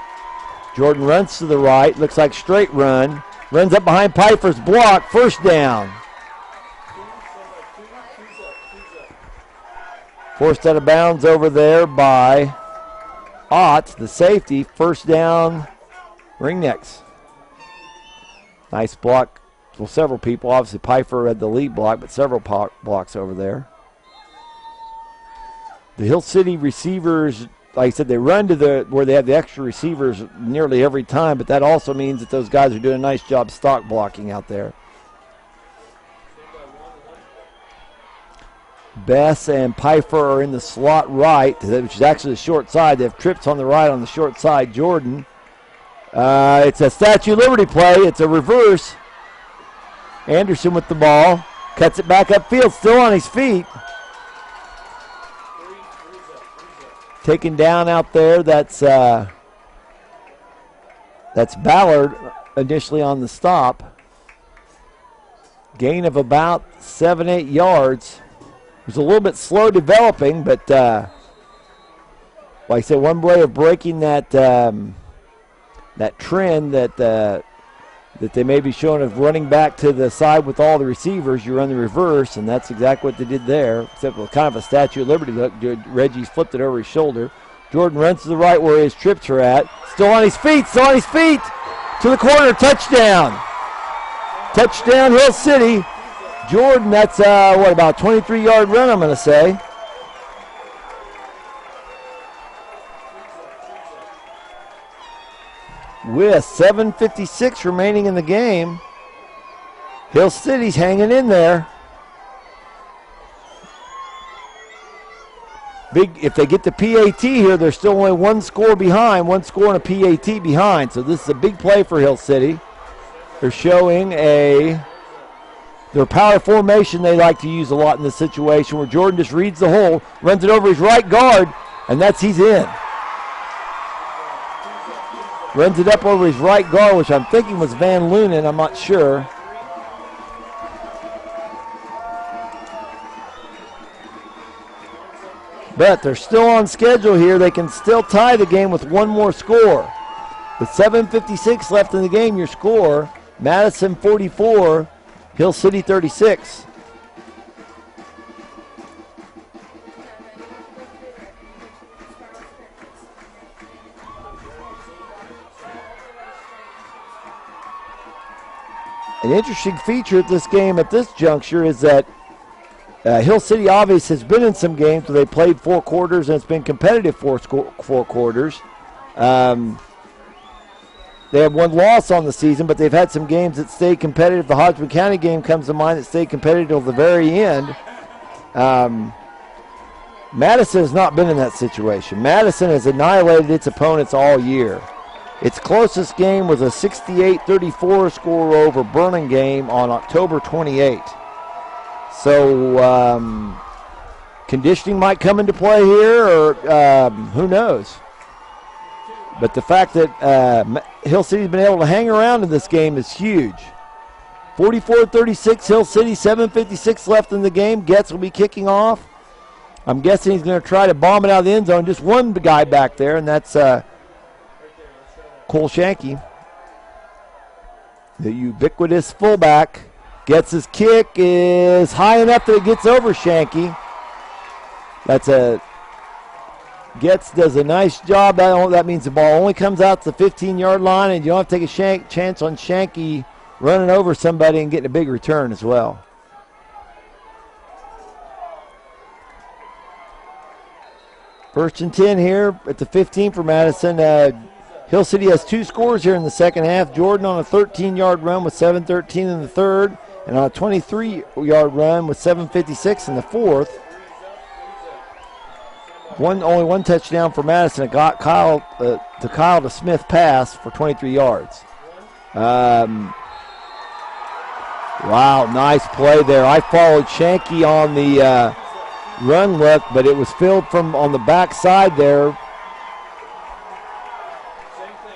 Jordan runs to the right. Looks like straight run. Runs up behind Pfeiffer's block. First down. Forced out of bounds over there by Ott, the safety. First down, Ringnecks. Nice block. Well, several people. Obviously, Pfeiffer had the lead block, but several blocks over there. The Hill City receivers, like I said, they run to where they have the extra receivers nearly every time, but that also means that those guys are doing a nice job stock blocking out there. Bess and Pfeiffer are in the slot right, which is actually the short side. They have Trips on the right on the short side. Jordan. It's a Statue of Liberty play. It's a reverse. Anderson with the ball. Cuts it back upfield, still on his feet. Taken down out there. That's Ballard initially on the stop. Gain of about 7-8 yards. It was a little bit slow developing, but like I said, one way of breaking that that trend that they may be showing of running back to the side with all the receivers, you run the reverse, and that's exactly what they did there, except with kind of a Statue of Liberty look. Reggie's flipped it over his shoulder. Jordan runs to the right where his Trips are at. Still on his feet, to the corner, touchdown. Touchdown, Hill City. Jordan, that's about 23-yard run, I'm going to say. With 7:56 remaining in the game, Hill City's hanging in there. If they get the PAT here, they're still only one score and a PAT behind. So this is a big play for Hill City. They're showing their power formation they like to use a lot in this situation, where Jordan just reads the hole, runs it over his right guard, and he's in. Runs it up over his right guard, which I'm thinking was Van Lunen. I'm not sure. But they're still on schedule here. They can still tie the game with one more score. With 7:56 left in the game, your score, Madison 44, Hill City 36. An interesting feature at this game at this juncture is that Hill City obviously has been in some games where they played 4 quarters and it's been competitive 4 quarters. They have 1 loss on the season, but they've had some games that stayed competitive. The Hodgman County game comes to mind that stayed competitive till the very end. Madison has not been in that situation. Madison has annihilated its opponents all year. Its closest game was a 68-34 score over Burlingame on October 28. So conditioning might come into play here, or who knows. But the fact that Hill City's been able to hang around in this game is huge. 44-36, Hill City, 7:56 left in the game. Getz will be kicking off. I'm guessing he's going to try to bomb it out of the end zone. Just one guy back there, and that's Cole Shanky, the ubiquitous fullback. Getz's kick is high enough that it gets over Shanky. Getz does a nice job. That means the ball only comes out to the 15-yard line, and you don't have to take a chance on Shanky running over somebody and getting a big return as well. First and 10 here at the 15 for Madison. Hill City has 2 scores here in the second half. Jordan on a 13-yard run with 7:13 in the third, and on a 23-yard run with 7:56 in the fourth. Only one touchdown for Madison. It got Kyle to Smith pass for 23 yards. Wow, nice play there. I followed Shanky on the run look, but it was filled from on the back side there.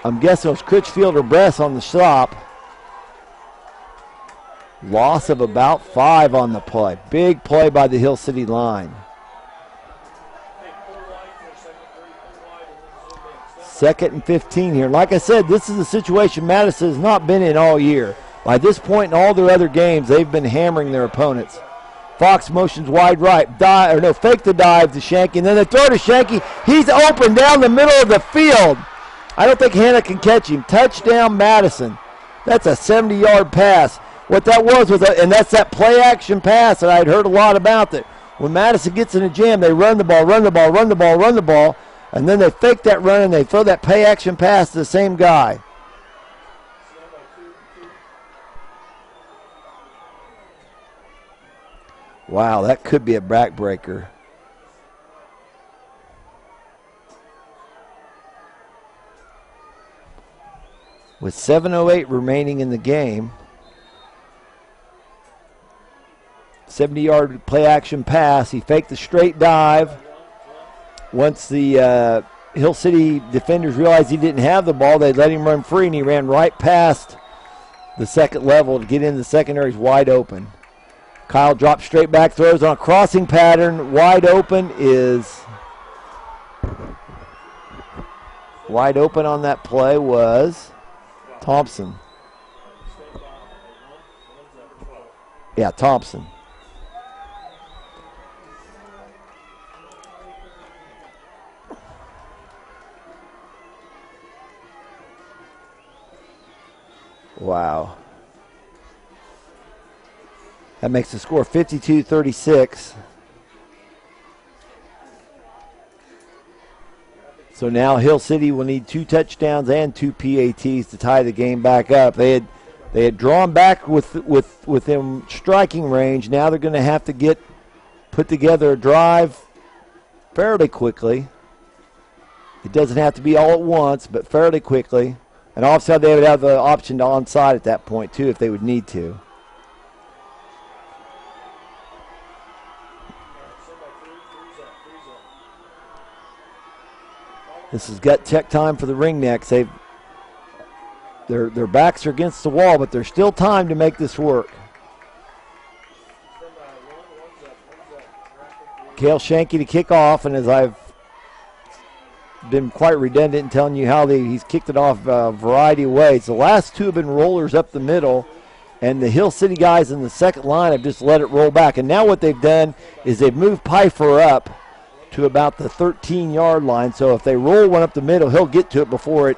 I'm guessing it was Critchfield or Bress on the stop. Loss of about 5 on the play. Big play by the Hill City line. Second and 15 here. Like I said, this is a situation Madison has not been in all year. By this point in all their other games, they've been hammering their opponents. Fox motions wide right. Fake the dive to Shanky, and then they throw to Shanky. He's open down the middle of the field. I don't think Hannah can catch him. Touchdown, Madison. That's a 70-yard pass. What that was and that's that play-action pass that I'd heard a lot about. That when Madison gets in a jam, they run the ball, and then they fake that run and they throw that play-action pass to the same guy. Wow, that could be a backbreaker. With 7:08 remaining in the game, 70-yard play-action pass. He faked the straight dive. Once the Hill City defenders realized he didn't have the ball, they let him run free, and he ran right past the second level to get in the secondary. He's wide open. Kyle drops straight back, throws on a crossing pattern. Wide open on that play was Thompson. Yeah, Thompson. Wow. That makes the score 52-36. So now Hill City will need 2 touchdowns and 2 PATs to tie the game back up. They had drawn back within striking range. Now they're going to have to put together a drive fairly quickly. It doesn't have to be all at once, but fairly quickly. And also they would have the option to onside at that point too if they would need to. This is gut check time for the Ringnecks. Their backs are against the wall, but there's still time to make this work. Cale Shanky to kick off, and as I've been quite redundant in telling you how he's kicked it off a variety of ways. The last 2 have been rollers up the middle, and the Hill City guys in the second line have just let it roll back. And now what they've done is they've moved Pfeiffer up to about the 13-yard line. So if they roll one up the middle, he'll get to it before it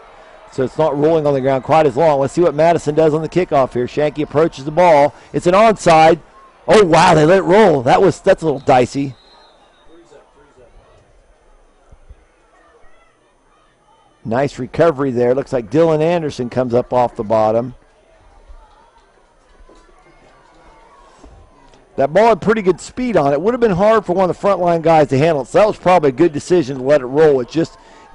so it's not rolling on the ground quite as long. Let's see what Madison does on the kickoff here. Shanky approaches the ball. It's an onside. Oh, wow, they let it roll. That's a little dicey. Nice recovery there. Looks like Dylan Anderson comes up off the bottom. That ball had pretty good speed on it. Would have been hard for one of the frontline guys to handle it. So that was probably a good decision to let it roll. It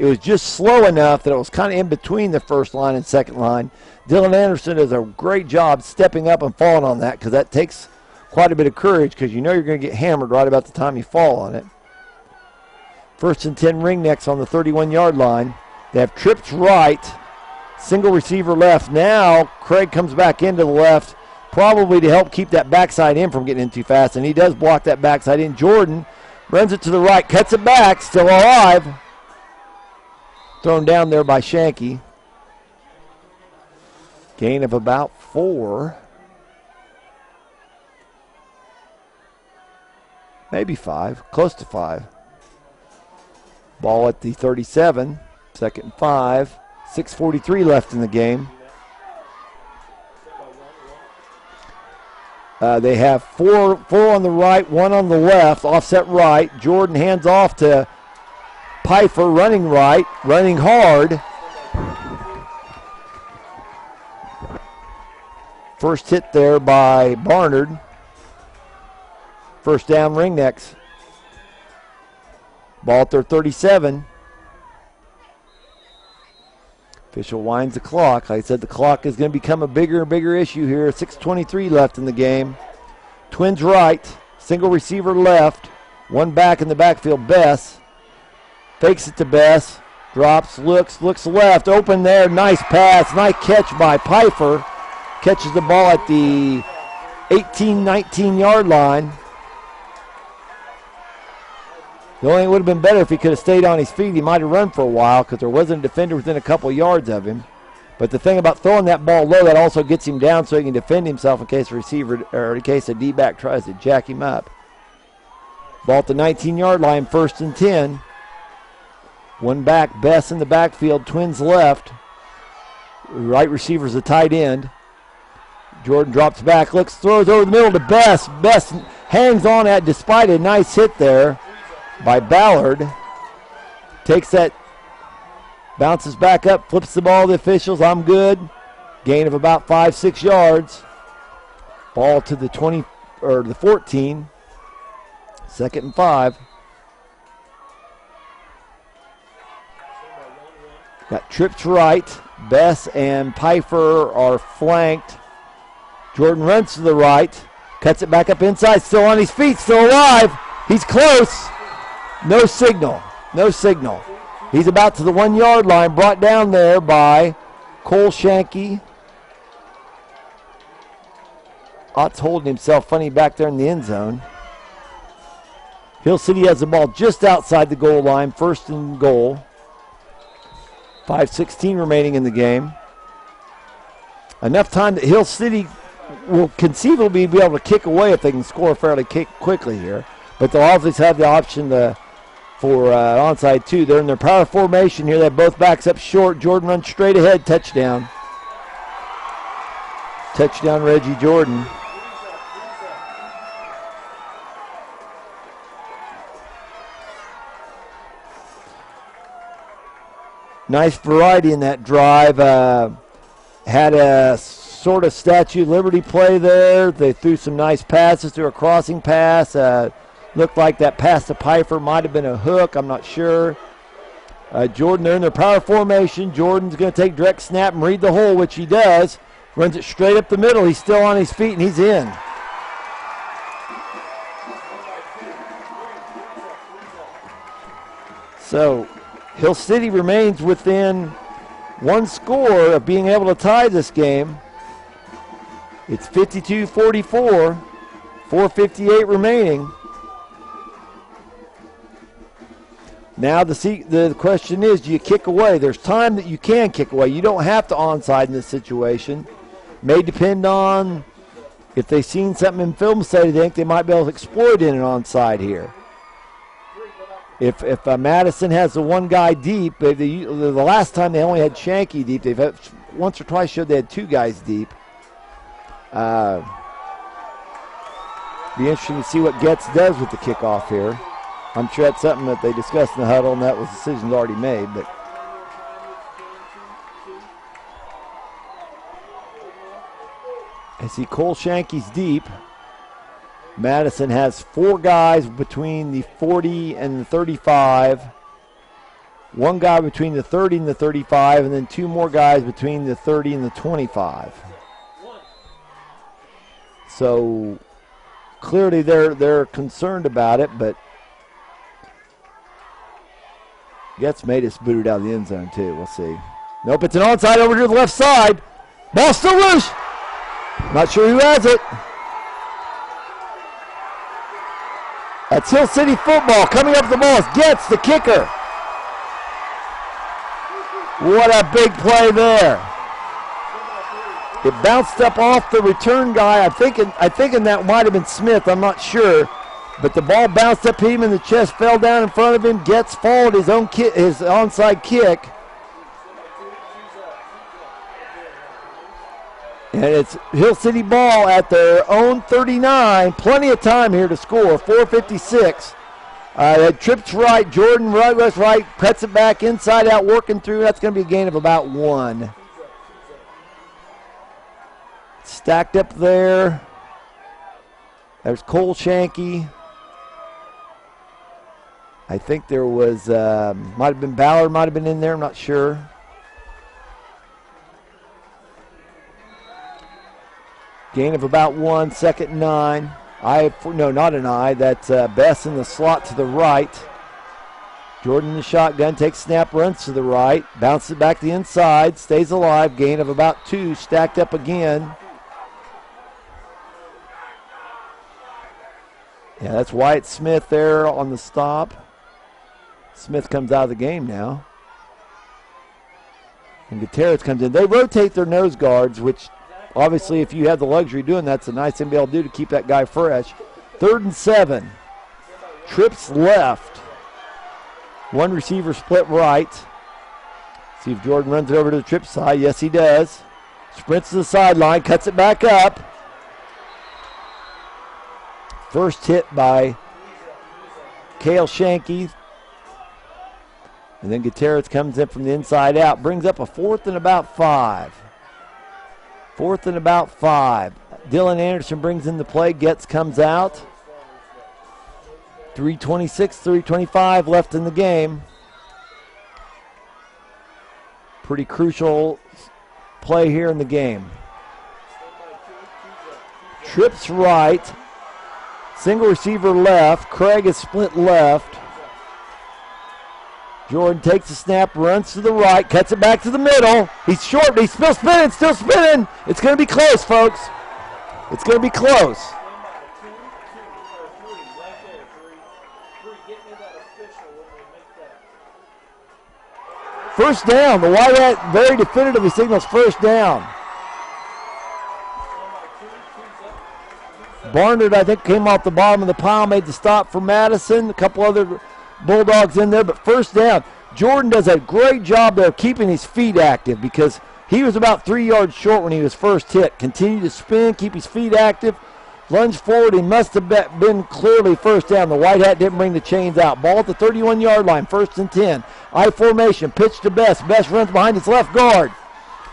was just slow enough that it was kind of in between the first line and second line. Dylan Anderson does a great job stepping up and falling on that, because that takes quite a bit of courage, because you know you're going to get hammered right about the time you fall on it. 1st and 10 Ringnecks on the 31-yard line. They have trips right, single receiver left. Now Craig comes back into the left, probably to help keep that backside in from getting in too fast, and he does block that backside in. Jordan runs it to the right, cuts it back, still alive. Thrown down there by Shanky. Gain of about 4. Maybe 5, close to 5. Ball at the 37, 2nd and 5. 6:43 left in the game. They have four on the right, 1 on the left, offset right. Jordan hands off to Pfeiffer, running right, running hard. First hit there by Barnard. First down, Ringnecks. Ball at their 37. Official winds the clock. Like I said, the clock is going to become a bigger and bigger issue here. 6:23 left in the game. Twins right, single receiver left, 1 back in the backfield, Bess. Fakes it to Bess, drops, looks left, open there, nice pass, nice catch by Pfeiffer. Catches the ball at the 18, 19-yard line. The only thing would have been better if he could have stayed on his feet. He might have run for a while, because there wasn't a defender within a couple yards of him. But the thing about throwing that ball low, that also gets him down so he can defend himself in case a receiver, or in case a D-back tries to jack him up. Ball at the 19-yard line, 1st and 10. 1 back, Bess in the backfield, Twins left. Right receiver's a tight end. Jordan drops back, looks, throws over the middle to Bess. Bess hangs on that despite a nice hit there by Ballard. Takes that, bounces back up, flips the ball to the officials. I'm good. Gain of about 5-6 yards. Ball to the 20 or the 14. 2nd and 5. Got trips right. Bess and Pfeiffer are flanked. Jordan runs to the right, cuts it back up inside, still on his feet, still alive. He's close. No signal. No signal. He's about to the 1-yard line, brought down there by Cole Shanky. Ott's holding himself funny back there in the end zone. Hill City has the ball just outside the goal line, 1st and goal. 5:16 remaining in the game. Enough time that Hill City will conceivably be able to kick away if they can score fairly quickly here. But they'll always have the option for onside too. They're in their power formation here. They have both backs up short. Jordan runs straight ahead. Touchdown. Touchdown, Reggie Jordan. Nice variety in that drive. Had a sort of Statue of Liberty play there. They threw some nice passes, threw a crossing pass. Looked like that pass to Pfeiffer might have been a hook. I'm not sure. Jordan, they're in their power formation. Jordan's going to take direct snap and read the hole, which he does. Runs it straight up the middle. He's still on his feet, and he's in. So Hill City remains within 1 score of being able to tie this game. It's 52-44, 4:58 remaining. Now the question is, do you kick away? There's time that you can kick away. You don't have to onside in this situation. May depend on if they've seen something in film say they think they might be able to exploit in an onside here. If Madison has the one guy deep, the last time they only had Shanky deep. They've had, once or twice showed they had two guys deep. Be interesting to see what Getz does with the kickoff here. I'm sure that's something that they discussed in the huddle, and that was decisions already made. But I see Cole Shanky's deep. Madison has four guys between the 40 and the 35. One guy between the 30 and the 35, and then two more guys between the 30 and the 25. So clearly they're concerned about it, but Getz made us boot it out of the end zone too. We'll see. Nope, it's an onside over to the left side. Ball still loose. Not sure who has it. That's Hill City football. Coming up the ball is Getz, the kicker. What a big play there. It bounced up off the return guy. I'm thinking that might have been Smith. I'm not sure. But the ball bounced up him in the chest, fell down in front of him. Getz fouled his onside kick. And it's Hill City ball at their own 39. Plenty of time here to score. 4:56. Trips right. Jordan Ruggles right. Cuts it back inside out, working through. That's going to be a gain of about one. Stacked up there. There's Cole Shanky. I think there was, might have been Ballard, might have been in there. I'm not sure. Gain of about one, 2nd and 9. No, not an I. That's Bess in the slot to the right. Jordan in the shotgun, takes snap, runs to the right, bounces it back to the inside, stays alive. Gain of about 2, stacked up again. Yeah, that's Wyatt Smith there on the stop. Smith comes out of the game now. And Gutierrez comes in. They rotate their nose guards, which obviously, if you have the luxury of doing that, it's a nice thing to be able to do to keep that guy fresh. 3rd and 7. Trips left. One receiver split right. See if Jordan runs it over to the trip side. Yes, he does. Sprints to the sideline, cuts it back up. First hit by Cale Shanky. And then Gutierrez comes in from the inside out. Brings up a 4th and about 5. 4th and about 5. Dylan Anderson brings in the play. Getz comes out. 3:26, 3:25 left in the game. Pretty crucial play here in the game. Trips right. Single receiver left. Craig is split left. Jordan takes the snap, runs to the right, cuts it back to the middle. He's short, but he's still spinning. It's going to be close, folks. It's going to be close. First down. The White Hat very definitively signals first down. Barnard, I think, came off the bottom of the pile, made the stop for Madison. A couple other Bulldogs in there, but first down. Jordan does a great job there keeping his feet active because he was about 3 yards short when he was first hit. Continue to spin, keep his feet active, lunge forward. He must have been clearly first down. The White Hat didn't bring the chains out. Ball at the 31-yard line, 1st and 10. I formation, pitch to Best. Best runs behind his left guard.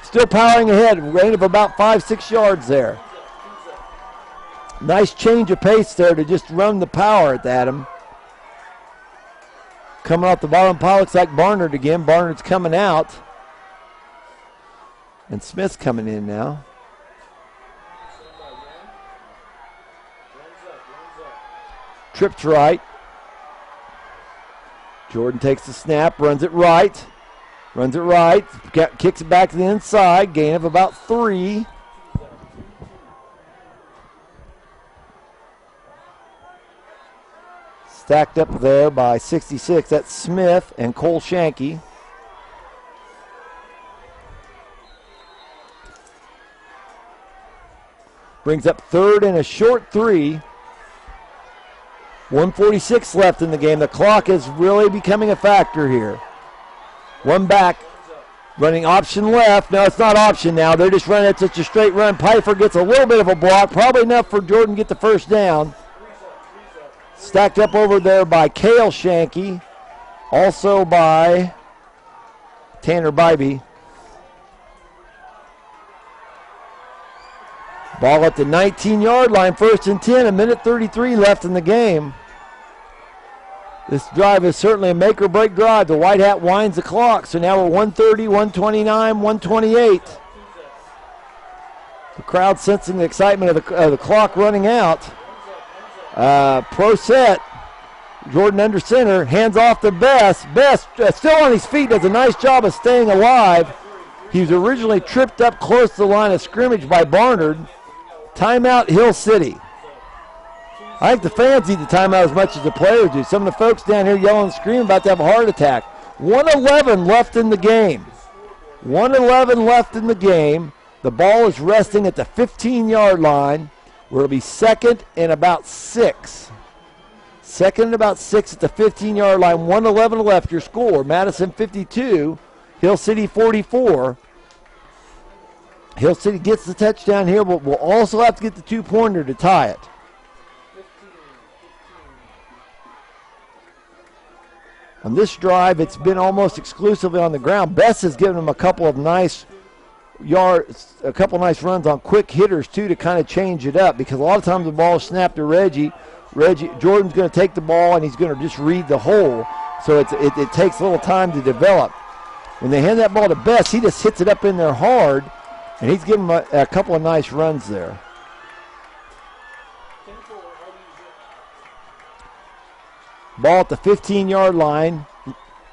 Still powering ahead, gain of about 5-6 yards there. Nice change of pace there to just run the power at him. Coming off the bottom pile, looks like Barnard again. Barnard's coming out. And Smith's coming in now. Trips right. Jordan takes the snap, runs it right. Kicks it back to the inside. Gain of about 3. Stacked up there by 66. That's Smith and Cole Shanky. Brings up 3rd and a short 3. 1:46 left in the game. The clock is really becoming a factor here. One back, running option left. No, it's not option now. They're just running at such a straight run. Pfeiffer gets a little bit of a block, probably enough for Jordan to get the first down. Stacked up over there by Cale Shanky, also by Tanner Bybee. Ball at the 19-yard line, 1st and 10, a minute 33 left in the game. This drive is certainly a make-or-break drive. The White Hat winds the clock, so now we're 130, 129, 128. The crowd sensing the excitement of the clock running out. Pro set. Jordan under center, hands off to Best. Best still on his feet, does a nice job of staying alive. He was originally tripped up close to the line of scrimmage by Barnard. Timeout, Hill City. I think the fans need the timeout as much as the players do. Some of the folks down here yelling and screaming about to have a heart attack. 1:11 left in the game. 1:11 left in the game. The ball is resting at the 15-yard line, where it'll be 2nd and about 6. 2nd and about 6 at the 15-yard line. 1:11 left. Your score: Madison 52, Hill City 44. Hill City gets the touchdown here, but we'll also have to get the 2-pointer to tie it. On this drive, it's been almost exclusively on the ground. Bess has given them a couple of nice runs on quick hitters too to kind of change it up, because a lot of times the ball is snapped to Reggie. Jordan's going to take the ball and he's going to just read the hole, so it takes a little time to develop. When they hand that ball to Bess, he just hits it up in there hard, and he's given them a couple of nice runs there. Ball at the 15-yard line.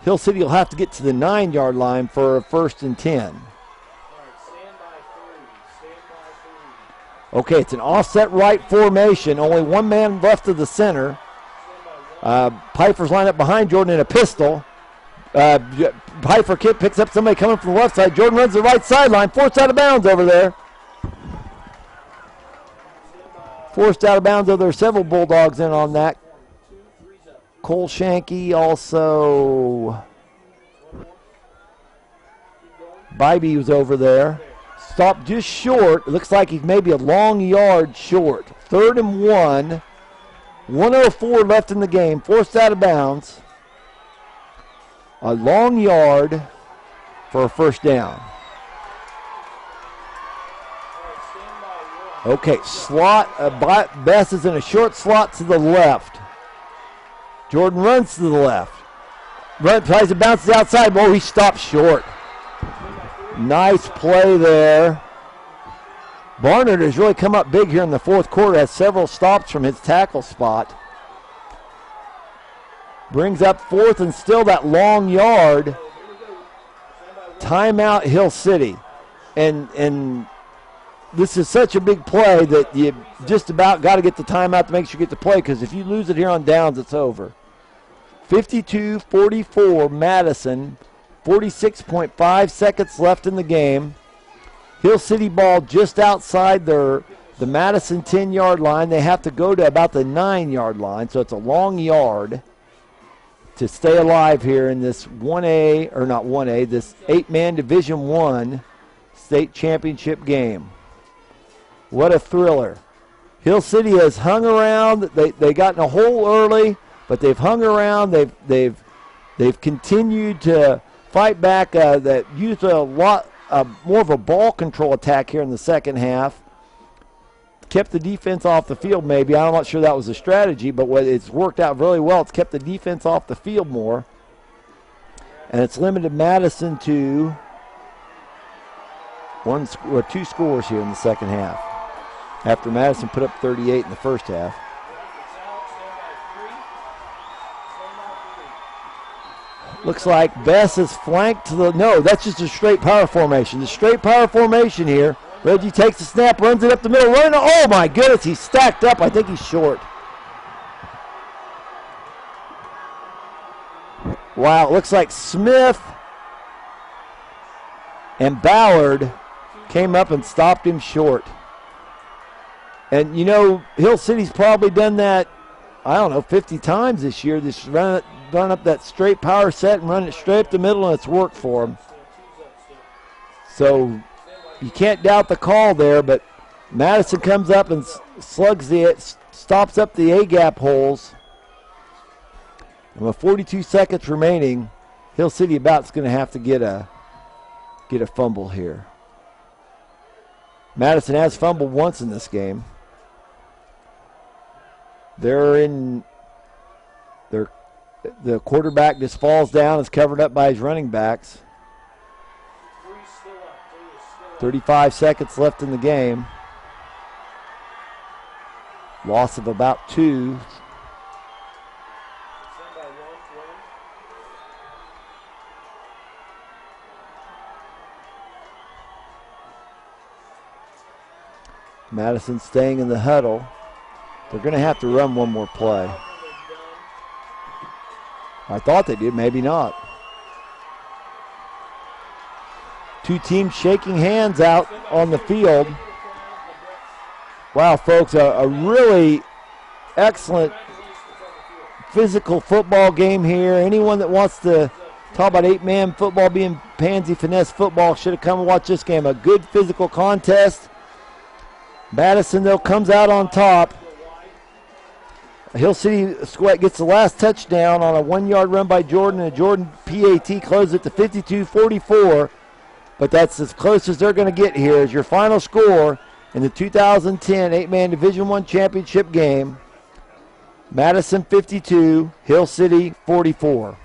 Hill City will have to get to the 9-yard line for a 1st and 10. Okay, it's an offset right formation. Only one man left of the center. Pfeiffer's lined up behind Jordan in a pistol. Pfeiffer picks up somebody coming from the left side. Jordan runs the right sideline, forced out of bounds over there. Forced out of bounds over there. Several Bulldogs in on that. Cole Shanky, also Bybee was over there. Stopped just short. It looks like he's maybe a long yard short. 3rd and 1. 1:04 left in the game. Forced out of bounds. A long yard for a 1st down. Okay, slot. Bess is in a short slot to the left. Jordan runs to the left. Tries to bounce the outside. Oh, he stopped short. Nice play there. Barnard has really come up big here in the 4th quarter. Has several stops from his tackle spot. Brings up 4th and still that long yard. Timeout, Hill City. And this is such a big play that you just about got to get the timeout to make sure you get the play, because if you lose it here on downs, it's over. 52-44 Madison. 46.5 seconds left in the game. Hill City ball just outside the Madison 10-yard line. They have to go to about the 9-yard line, so it's a long yard to stay alive here in this 1A, or not 1A, this 8-man Division I state championship game. What a thriller. Hill City has hung around. They got in a hole early, but they've hung around. They've continued to fight back. That used a lot more of a ball control attack here in the second half. Kept the defense off the field maybe. I'm not sure that was a strategy, but it's worked out really well. It's kept the defense off the field more. And it's limited Madison to 2 scores here in the second half, after Madison put up 38 in the first half. Looks like Bess is flanked to the, no, that's just a straight power formation. The straight power formation here. Reggie takes the snap, runs it up the middle, running. Oh my goodness, he's stacked up. I think he's short. Wow, it looks like Smith and Ballard came up and stopped him short. And you know, Hill City's probably done that I don't know, 50 times this year. Just run up that straight power set and run it straight up the middle, and it's worked for them. So you can't doubt the call there, but Madison comes up and stops up the A-gap holes. And with 42 seconds remaining, Hill City about's going to have to get a fumble here. Madison has fumbled once in this game. The quarterback just falls down, is covered up by his running backs. 35 seconds left in the game. Loss of about 2. Madison staying in the huddle. They're going to have to run one more play. I thought they did, maybe not. Two teams shaking hands out on the field. Wow, folks, a really excellent physical football game here. Anyone that wants to talk about 8-man football being pansy finesse football should have come and watched this game. A good physical contest. Madison, though, comes out on top. Hill City gets the last touchdown on a 1-yard run by Jordan, and Jordan PAT closes it to 52-44. But that's as close as they're going to get here as your final score in the 2010 8-man Division I championship game. Madison 52, Hill City 44.